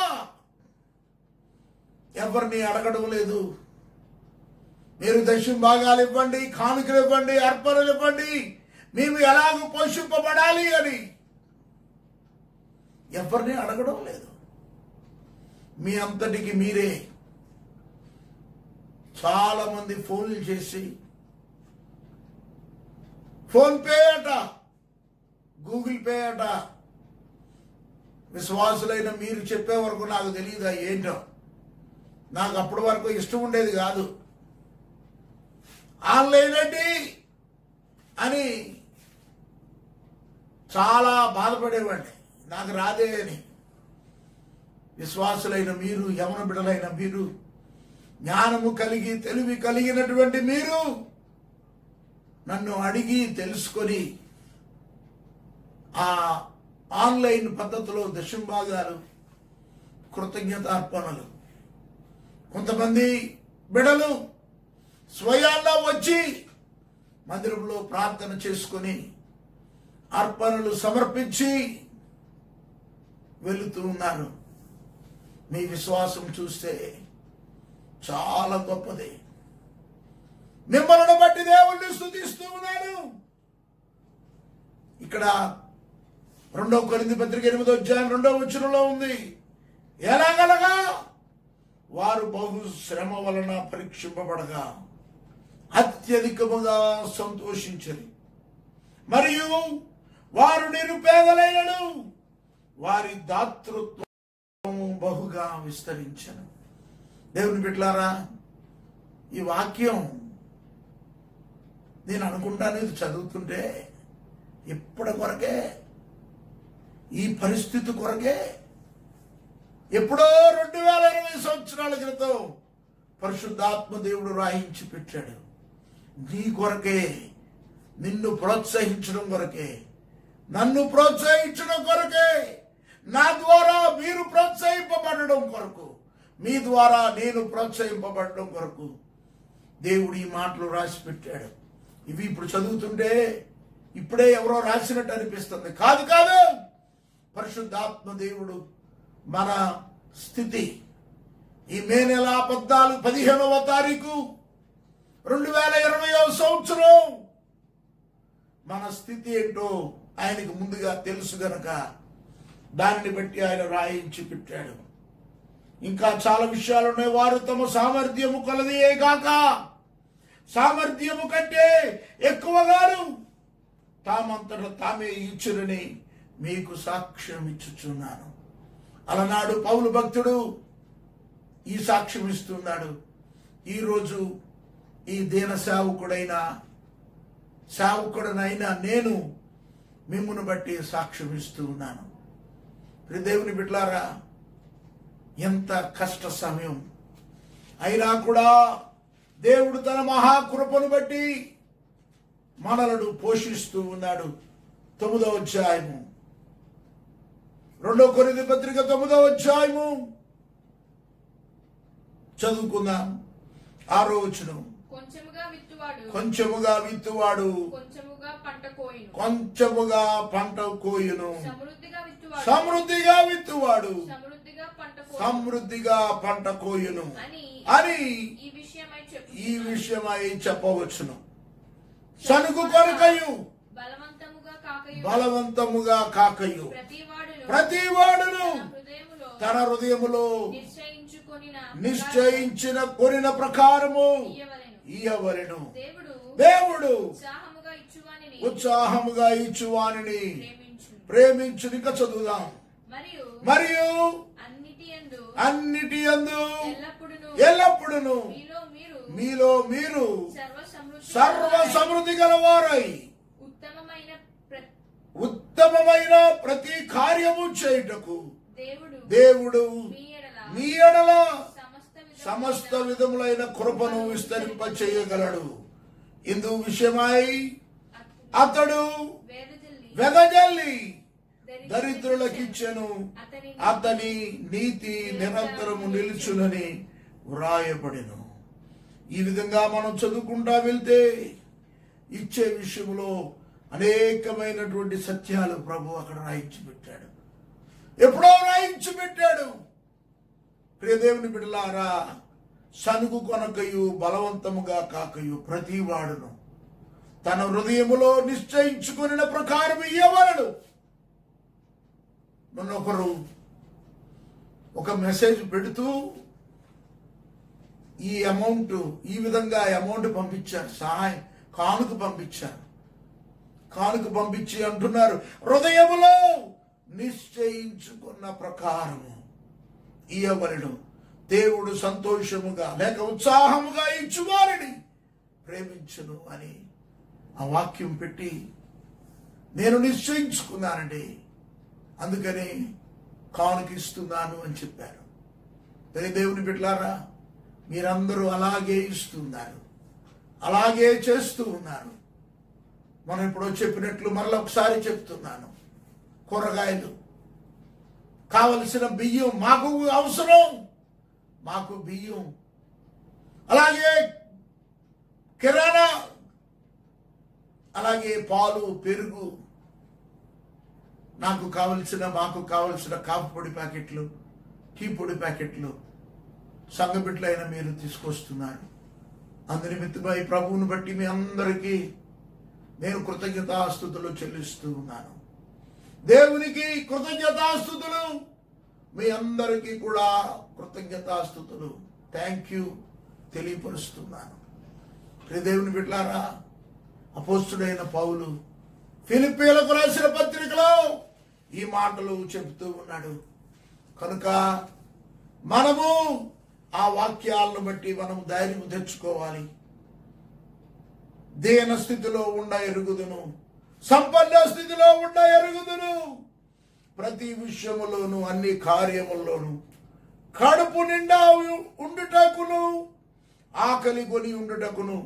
ఎవరిని అడగడం లేదు. మీరు దశమ భాగాలు ఇవ్వండి, కానుకలు ఇవ్వండి, అర్పణలు ఇవ్వండి, మేము ఎలాగూ పోషింపబడాలి అని ఎవరిని అడగడం లేదు. మీ అంతటికి మీరే చాలా మంది ఫోన్లు చేసి ఫోన్ పే అట, గూగుల్ పే అట, విశ్వాసులైన మీరు చెప్పే వరకు నాకు తెలియదా ఏంటో. నాకు అప్పటి వరకు ఇష్టం ఉండేది కాదు. ఆన్లైన్ ఏంటి అని చాలా బాధపడేవాడిని, నాకు రాదే అని. విశ్వాసులైన మీరు, యవన బిడ్డలైన మీరు, జ్ఞానము కలిగి తెలివి కలిగినటువంటి మీరు నన్ను అడిగి తెలుసుకొని ఆ ఆన్లైన్ పద్ధతిలో దశమ భాగాలు, కృతజ్ఞత అర్పణలు, కొంతమంది బిడ్డలు స్వయాల్లో వచ్చి మందిరంలో ప్రార్థన చేసుకొని అర్పణలు సమర్పించి వెళుతూ ఉన్నారు. మీ విశ్వాసం చూస్తే చాలా గొప్పది. మిమ్మల్ని బట్టి దేవుణ్ణి స్తుతిస్తూ ఉన్నాను. ఇక్కడ 2వ కొరింథీ పత్రిక 8వ అధ్యాయం 2వ వచనంలో ఉంది. ఎలాగనగా వారు బహు శ్రమ వలన పరీక్షింపబడగా అత్యధికముగా సంతోషించరు. మరియు వారు నిరుపేదలైనను వారి దాతృత్వము బహుగా విస్తరించను. దేవుని బిడ్డలారా, ఈ వాక్యం నేను అనుకుంటాను, ఇది చదువుతుంటే ఎప్పటి కొరకే, ఈ పరిస్థితి కొరకే ఎప్పుడో 2020 సంవత్సరాల క్రితం పరిశుద్ధాత్మ దేవుడు రాయించి పెట్టాడు. నీ కొరకే, నిన్ను ప్రోత్సహించడం కొరకే, నన్ను ప్రోత్సహించడం కొరకే, నా ద్వారా మీరు ప్రోత్సహింపబడడం కొరకు, మీ ద్వారా నేను ప్రోత్సహింపబడడం కొరకు దేవుడు ఈ మాటలు రాసి పెట్టాడు. ఇవి ఇప్పుడు చదువుతుంటే ఇప్పుడే ఎవరో రాసినట్టు అనిపిస్తుంది. కాదు కాదు, పరిశుద్ధాత్మ దేవుడు మన స్థితి ఈ మే నెల 15వ తారీఖు 2020వ సంవత్సరం మన స్థితి ఏంటో ఆయనకు ముందుగా తెలుసు గనక దాన్ని బట్టి ఆయన రాయించి పెట్టాడు. ఇంకా చాలా విషయాలు ఉన్నాయి. వారు తమ సామర్థ్యము కొలదియే గాక సామర్థ్యము కంటే ఎక్కువగాను తామంతట తామే ఇచ్చురని మీకు సాక్ష్యం ఇచ్చుచున్నాను. అలనాడు పౌలు భక్తుడు ఈ సాక్ష్యం ఇస్తున్నాడు. ఈరోజు ఈ దీన సేవకుడనైనా నేను మిమ్మును బట్టి సాక్ష్యం ఇస్తూ ఉన్నాను. దేవుని బిడ్డలారా, ఎంత కష్ట సమయం అయినా కూడా దేవుడు తన మహాకృపను బట్టి మనలను పోషిస్తూ ఉన్నాడు. 9వ అధ్యాయము 2 కొరింథీ పత్రిక 9వ అధ్యాయము చదువుకుందాం. 6వ వచనం. కొంచెముగా విత్తువాడు కొంచెముగా పంట కోయును, సమృద్ధిగా విత్తువాడు సమృద్ధిగా పంట కోయును అని ఈ విషయమై చెప్పవచ్చును. సనుగు కొరకయు బలవంతముగా కాకయు ప్రతివాడును తన హృదయములో నిశ్చయించిన కొనిన ప్రకారము ఇయ్యవలెను. దేవుడు ఉత్సాహముగా ఇచ్చువానిని ప్రేమించును. ఇంకా చదువుదాం. మరియు అన్నిటి యందు ఎల్లప్పుడును మీలో మీరు సర్వ సమృద్ధి గలవారై ఉత్తమమైన ప్రతి కార్యము చేయుటకు దేవుడు మీ ఎడల సమస్త విధములైన కృపను విస్తరింప చేయగలడు. ఇందు విషయమై అతడు వెదజల్లి దరిద్రులకిచ్చెను, అతని నీతి నిరంతరము నిలుచునని వ్రాయబడెను. ఈ విధంగా మనం చదువుకుంటా వెళ్తే ఇచ్చే విషయంలో అనేకమైనటువంటి సత్యాలు ప్రభు అక్కడ రాయించి పెట్టాడు. ఎప్పుడో రాయించి పెట్టాడు. ప్రియదేవుని బిడ్డలారా, సనుగు కొనకయు బలవంతముగా కాకయు ప్రతివాడును తన హృదయములో నిశ్చయించుకున్న ప్రకారం ఇయ్యవలెను. మొన్నొకరు ఒక మెసేజ్ పెడుతూ ఈ అమౌంట్, ఈ విధంగా అమౌంట్ పంపించారు, సహాయం కానుక పంపించారు. కానుక పంపించి అంటున్నారు, హృదయములో నిశ్చయించుకున్న ప్రకారము ఇయ్యవలెను. దేవుడు సంతోషముగా లేక ఉత్సాహముగా ఇచ్చువారిని ప్రేమించును అని ఆ వాక్యం పెట్టి నేను నిశ్చయించుకున్నానండి, అందుకని కానుక ఇస్తున్నాను అని చెప్పారు. దేవుని బిడ్డలారా, మీరందరూ అలాగే ఇస్తున్నారు, అలాగే చేస్తూ ఉన్నారు. మనం ఇప్పుడు చెప్పినట్లు మరొకసారి చెప్తున్నాను. కూరగాయలు కావలసిన బియ్యం మాకు అవసరం, మాకు బియ్యం, అలాగే కిరాణా, అలాగే పాలు, పెరుగు, మాకు కావలసిన కాఫీ పొడి ప్యాకెట్లు, టీ పొడి ప్యాకెట్లు సంఘబిడ్డలైన మీరు తీసుకొస్తున్నారు. అందునిమిత్తమై ప్రభువుని బట్టి మీ అందరికీ నేను కృతజ్ఞతాస్తుతులు చెల్లిస్తూ ఉన్నాను. దేవునికి కృతజ్ఞతాస్తుతులు మీ అందరికీ కూడా కృతజ్ఞతాస్తుతులు థ్యాంక్ యూ తెలియపరుస్తున్నాను. దేవుని బిడ్డలారా, అపోస్తుడైన పౌలు ఫిలిప్పీలకు రాసిన పత్రికలో ఈ మాటలు చెబుతూ ఉన్నాడు. కనుక మనము ఆ వాక్యాలను బట్టి మనము ధైర్యం తెచ్చుకోవాలి. దీన స్థితిలో ఉండ ఎరుగుదును, సంపన్న స్థితిలో ఉండ ఎరుగుదును, ప్రతి విషయములోను అన్ని కార్యముల్లోను కడుపు నిండా ఉండుటకును, ఆకలి కొని ఉండుటకును,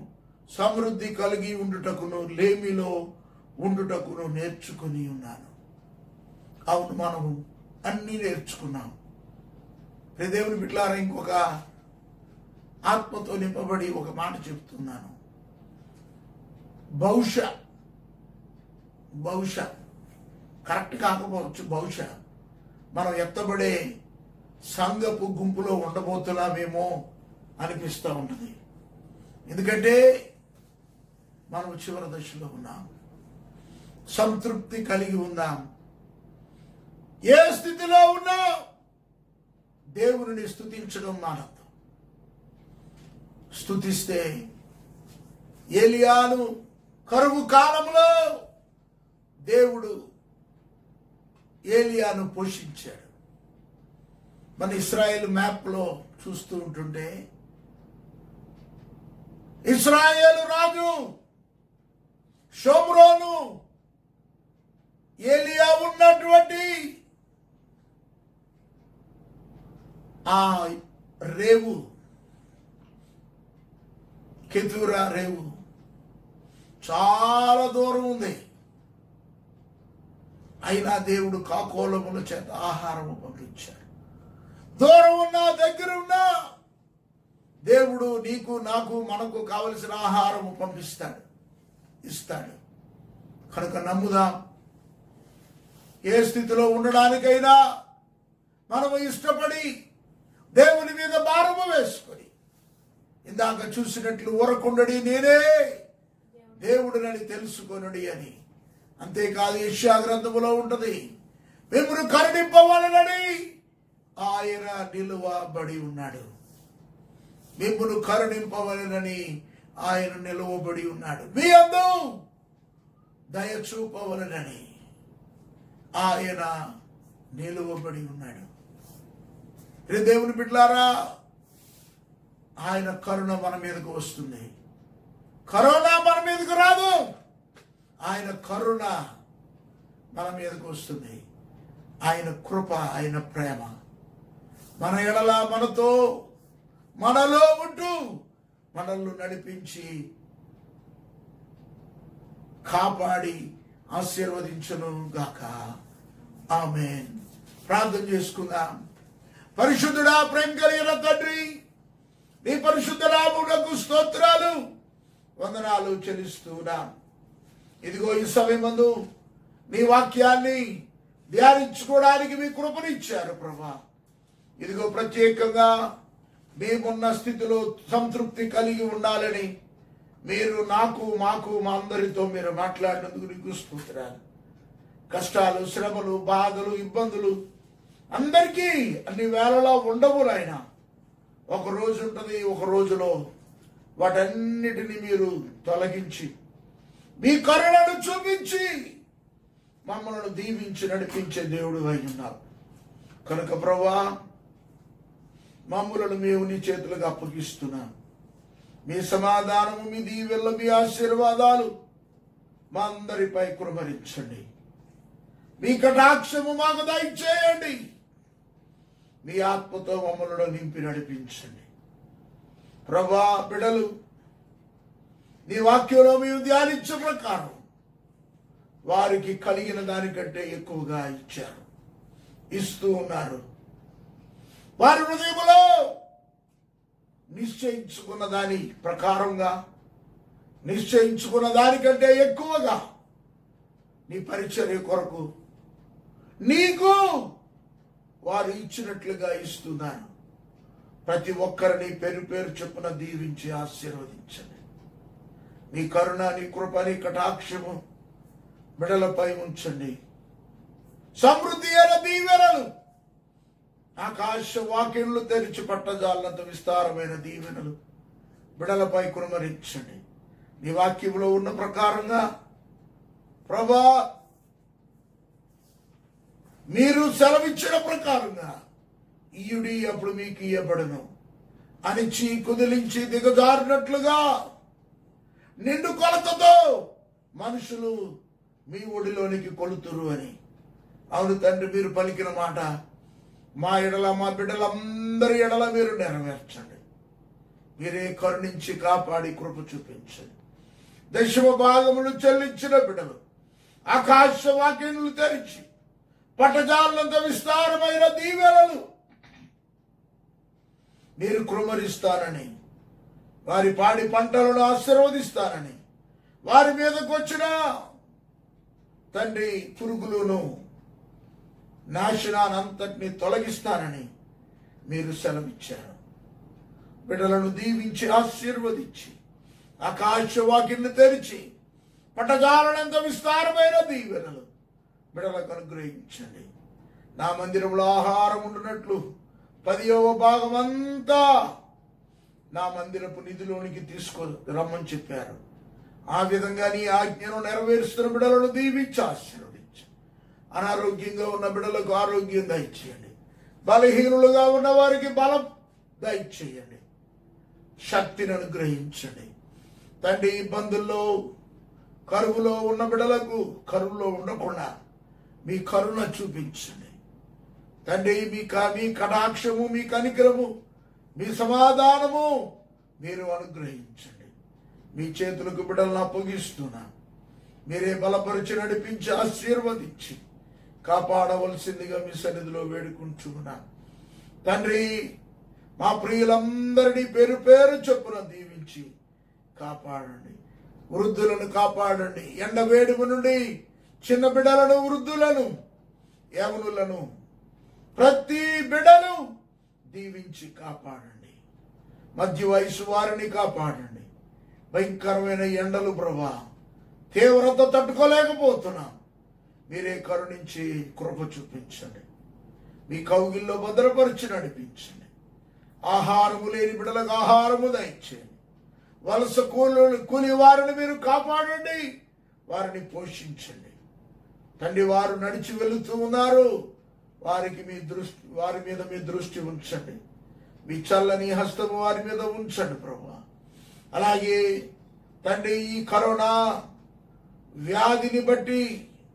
సమృద్ధి కలిగి ఉండుటకును, లేమిలో ఉండుటకును నేర్చుకుని ఉన్నాను. అవును, మనము అన్నీ నేర్చుకున్నాం. దేవుని బిడ్డలారా, ఇంకొక ఆత్మతో నింపబడి ఒక మాట చెప్తున్నాను. బహుశా కరెక్ట్ కాకపోవచ్చు, బహుశా మనం ఎత్తబడే సంఘపు గుంపులో ఉండబోతున్నామేమో అనిపిస్తూ ఉంటుంది. ఎందుకంటే మనం చివరి దశలో ఉన్నాం. సంతృప్తి కలిగి ఉందాం. ఏ స్థితిలో ఉన్నా దేవుని స్తుతించడం మానద్దు. స్తుతిస్తే ఏలియాను కరువు కాలంలో దేవుడు ఏలియాను పోషించాడు. మన ఇశ్రాయేల్ మ్యాప్లో చూస్తూ ఉంటుంటే ఇశ్రాయేలు రాజు షోమ్రోను ఏలియా ఉన్నటువంటి ఆ రేవు, కెతూరా రేవు చాలా దూరం ఉంది. అయినా దేవుడు కాకోలముల చేత ఆహారము పంపించాడు. దూరం ఉన్నా దగ్గర ఉన్నా దేవుడు నీకు నాకు మనకు కావలసిన ఆహారము పంపిస్తాడు, ఇస్తాడు. కనుక నమ్ముదాం. ఏ స్థితిలో ఉండడానికైనా మనము ఇష్టపడి దేవుని మీద భారము వేసుకొని, ఇందాక చూసినట్లు ఊరకుండడి నేనే దేవుడినని తెలుసుకొనుడి అని. అంతేకాదు యెషయా గ్రంథములో ఉంటది, మిమ్మును కరుణింపవలనని ఆయన నిలువబడి ఉన్నాడు. మిమ్మును కరుణింపవలనని ఆయన నిలువబడి ఉన్నాడు. మీ అందు దయ చూపవలనని ఆయన నిలువబడి ఉన్నాడు. దేవుని బిడ్డలారా, ఆయన కరుణ మన మీదకు వస్తుంది. కరోనా మన మీదకు రాదు, ఆయన కరుణ మన మీదకు వస్తుంది. ఆయన కృప, ఆయన ప్రేమ మన ఎడల మనతో మనలో ఉంటూ మనల్ని నడిపించి కాపాడి ఆశీర్వదించును గాక. ఆమేన్. ప్రార్థన చేసుకుందాం. పరిశుద్ధుడా, ప్రేమ కలిగిన తండ్రి, నీ పరిశుద్ధ నామమునకు స్తోత్రాలు వందనాలు చెల్లిస్తున్నాం. ఇదిగో ఈ సమయమందు నీ వాక్యాన్ని ధ్యానించుకోవడానికి మీ కృపనిచ్చారు ప్రభా. ఇదిగో ప్రత్యేకంగా మేమున్న స్థితిలో సంతృప్తి కలిగి ఉండాలని మీరు నాకు మాకు మా అందరితో మీరు మాట్లాడినందుకు నీకు స్తోత్రాలు. కష్టాలు, శ్రమలు, బాధలు, ఇబ్బందులు అందరికీ అన్ని వేళలా ఉండవు నాయన. ఒక రోజు ఉంటుంది, ఒక రోజులో వాటన్నిటిని మీరు తొలగించి మీ కరుణను చూపించి మమ్మల్ని దీవించి నడిపించే దేవుడు అయి ఉన్నారు. కనుక ప్రభువా, మమ్మలను మేము నీ చేతులకు అప్పగిస్తున్నాం. మీ సమాధానము, మీ దీవెనలు, మీ ఆశీర్వాదాలు మా అందరిపై కుమ్మరించండి. మీ కటాక్షము మాకు దయచేయండి. మీ ఆత్మతో మమ్మలను నింపి నడిపించండి. ప్రభువా, బిడ్డలు నీ వాక్యంలో మేము ధ్యానించే ప్రకారం వారికి కలిగిన దానికంటే ఎక్కువగా ఇచ్చారు, ఇస్తూ ఉన్నారు. వారి హృదయంలో నిశ్చయించుకున్న దాని ప్రకారంగా, నిశ్చయించుకున్న దానికంటే ఎక్కువగా నీ పరిచర్య కొరకు నీకు వారు ఇచ్చినట్లుగా ఇస్తున్నారు. ప్రతి ఒక్కరిని పేరు పేరు చొప్పున దీవించి ఆశీర్వదించండి. నీ కరుణ, నీ కృప, నీ కటాక్షము బిడ్డలపై ఉంచండి. సమృద్ధి అయిన దీవెనలు ఆకాశ వాక్యములు తెరిచి పట్టజాలంత విస్తారమైన దీవెనలు బిడలపై కుమరించండి. నీ వాక్యంలో ఉన్న ప్రకారంగా ప్రభా మీరు సెలవిచ్చిన ప్రకారంగా ఇయుడి అప్పుడు మీకు ఇయ్యబడును అనిచి కుదిలించి దిగజారినట్లుగా నిండు కొలతతో మనుషులు మీ ఒడిలోనికి కొలుతురు అని. అవును తండ్రి, మీరు పలికిన మాట మా ఎడల మా బిడ్డలందరి ఎడల మీరు నెరవేర్చండి. మీరే కరుణించి కాపాడి కృప చూపించండి. దశమ భాగములు చెల్లించిన బిడ్డలు ఆకాశ వాక్యములు తెరిచి పట్టజాలంత విస్తారమైన దీవెనలు మీరు కృమరిస్తానని, వారి పాడి పంటలను ఆశీర్వదిస్తానని, వారి మీదకు వచ్చిన తండ్రి పురుగులను నాశనానంతటిని తొలగిస్తానని మీరు సెలవిచ్చారు. బిడ్డలను దీవించి ఆశీర్వదించి ఆకాశ వాక్యాన్ని తెరిచి పట్టజాలనంత విస్తారమైన దీవెనలు బిడ్డలకు అనుగ్రహించండి. నా మందిరంలో ఆహారం ఉండునట్లు 10వ భాగం అంతా నా మందిరపు నిధిలోనికి రమ్మని చెప్పారు. ఆ విధంగా నీ ఆజ్ఞను నెరవేరుస్తున్న బిడ్డలను దీవించి ఆశీర్వదించు. అనారోగ్యంగా ఉన్న బిడ్డలకు ఆరోగ్యం దయచేయండి. బలహీనులుగా ఉన్న వారికి బలం దయచేయండి. శక్తిని అనుగ్రహించండి తండ్రి. ఇబ్బందుల్లో కరువులో ఉన్న బిడ్డలకు కరువులో ఉండకుండా మీ కరుణ చూపించండి తండ్రి. మీ కటాక్షము, మీ కనికరము, మీ సమాధానము మీరు అనుగ్రహించండి. మీ చేతులకు బిడ్డలను అప్పగిస్తున్నా. మీరే బలపరిచి నడిపించి ఆశీర్వదించి కాపాడవలసిందిగా మీ సన్నిధిలో వేడుకుంటున్నా తండ్రి. మా ప్రియులందరినీ పేరు పేరు చొప్పున దీవించి కాపాడండి. వృద్ధులను కాపాడండి. ఎండ వేడుగు నుండి చిన్న బిడ్డలను, వృద్ధులను, యవనులను, ప్రతి బిడ్డను దీవించి కాపాడండి. మధ్య వయసు వారిని కాపాడండి. భయంకరమైన ఎండలు ప్రభా, తీవ్రత తట్టుకోలేకపోతున్నాం. మీరే కరుణించి కృప చూపించండి. మీ కౌగిల్లో భద్రపరిచి నడిపించండి. ఆహారము లేని బిడ్డలకు ఆహారము దయచేయండి. వలస కూలి వారిని మీరు కాపాడండి. వారిని పోషించండి తండ్రి. వారు నడిచి వెళుతూ ఉన్నారు. వారి మీద మీ దృష్టి ఉంచండి. మీ చల్లని హస్తము వారి మీద ఉంచండి ప్రభా. అలాగే తండ్రి, ఈ కరోనా వ్యాధిని బట్టి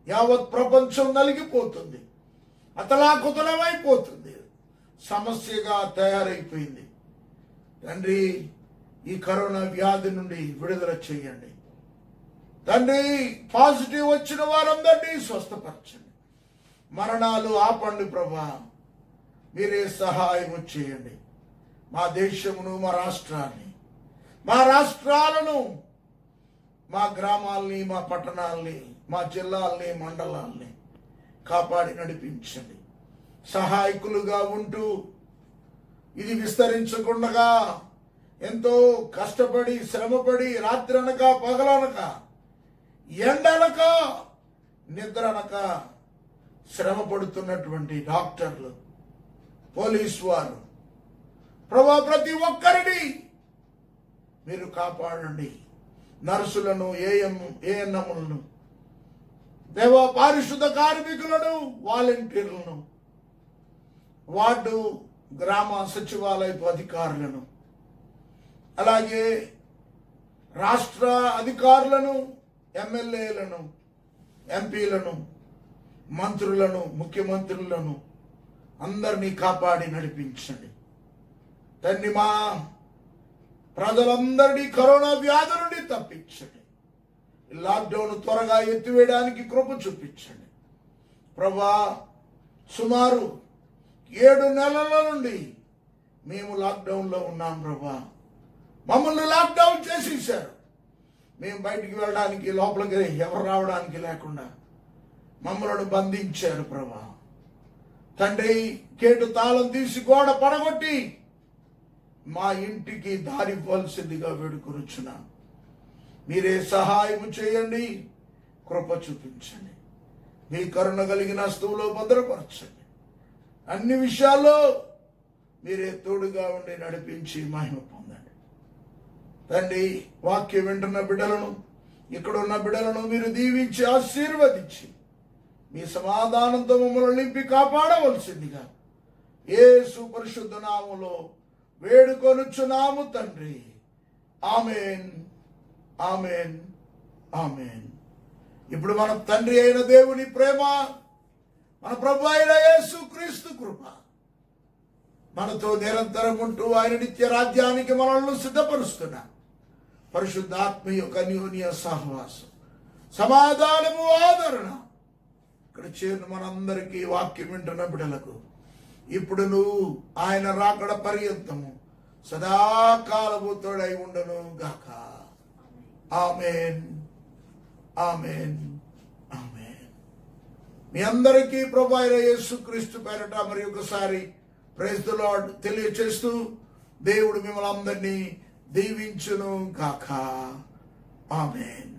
యావత్ ప్రపంచం నలిగిపోతుంది, అతలాకుతలమైపోతుంది, సమస్యగా తయారైపోయింది తండ్రి. ఈ కరోనా వ్యాధి నుండి విడుదల చేయండి తండ్రి. పాజిటివ్ వచ్చిన వారందరినీ స్వస్థపరచండి. మరణాలు ఆపండి ప్రభా. మీరే సహాయం చేయండి. మా దేశమును, మా రాష్ట్రాలను, మా గ్రామాల్ని, మా పట్టణాల్ని, మా జిల్లాల్ని, మండలాల్ని కాపాడి నడిపించండి. సహాయకులుగా ఉంటూ ఇది విస్తరించకుండా ఎంతో కష్టపడి, శ్రమపడి, రాత్రనక పగలనక, ఎండనక నిద్రనక శ్రమ పడుతున్నటువంటి డాక్టర్లు, పోలీసు వారు ప్రభా, ప్రతి ఒక్కరిని మీరు కాపాడండి. నర్సులను, ఏఎన్ఎంలను, దేవా, పారిశుద్ధ కార్మికులను, వాలంటీర్లను, వార్డు గ్రామ సచివాలయపు అధికారులను, అలాగే రాష్ట్ర అధికారులను, ఎమ్మెల్యేలను, ఎంపీలను, మంత్రులను, ముఖ్యమంత్రులను అందరినీ కాపాడి నడిపించండి తండ్రి. మా ప్రజలందరినీ కరోనా వ్యాధి నుండి తప్పించండి. లాక్డౌన్ త్వరగా ఎత్తివేయడానికి కృప చూపించండి ప్రభా. సుమారు 7 నెలల నుండి మేము లాక్డౌన్లో ఉన్నాం ప్రభా. మమ్మల్ని లాక్డౌన్ చేసేసారు. మేము బయటికి వెళ్ళడానికి, లోపలికి ఎవరు రావడానికి లేకుండా మమ్మల్ని బంధించారు ప్రభా. తండ్రి, గేటు తాళం తీసి గోడ పడగొట్టి మా ఇంటికి దారి ఇవ్వాల్సిందిగా వేడుకొనుచున్నా. మీరే సహాయం చేయండి, కృప చూపించండి. మీ కరుణ కలిగిన హస్తంలో భద్రపరచండి. అన్ని విషయాల్లో మీరే తోడుగా ఉండి నడిపించి మహిమ పొందండి తండ్రి. వాక్యం వింటున్న బిడ్డలను, ఇక్కడ ఉన్న బిడ్డలను మీరు దీవించి ఆశీర్వదించి మీ సమాధానంతో మమ్మల్ని నింపి కాపాడవలసిందిగా యేసు పరిశుద్ధ నామములో వేడుకొనుచున్నాము తండ్రి. ఆమేన్, ఆమేన్, ఆమేన్. ఇప్పుడు మన తండ్రి అయిన దేవుని ప్రేమ, మన ప్రభు అయిన యేసు క్రీస్తు కృప మనతో నిరంతరం ఉంటూ ఆయన నిత్య రాజ్యానికి మనల్ని సిద్ధపరుస్తున్న పరిశుద్ధాత్మ యొక్క అన్యోన్య సహవాసం, సమాధానము, ఆదరణ ఇక్కడ చేరిన మనందరికీ వాక్యం వింటున్న బిడ్డలకు ఇప్పుడు నువ్వు ఆయన రాకడ పర్యంతము సదాకాలము తోడై ఉండను గాక. ఆమేన్, ఆమేన్, ఆమేన్. మీ అందరికీ ప్రభు అయిన యేసుక్రీస్తు పేరట మరి ఒకసారి ప్రైజ్ ది లార్డ్ తెలియచేస్తూ దేవుడు మిమ్మల్ని అందరినీ దీవించును గాక. ఆమేన్.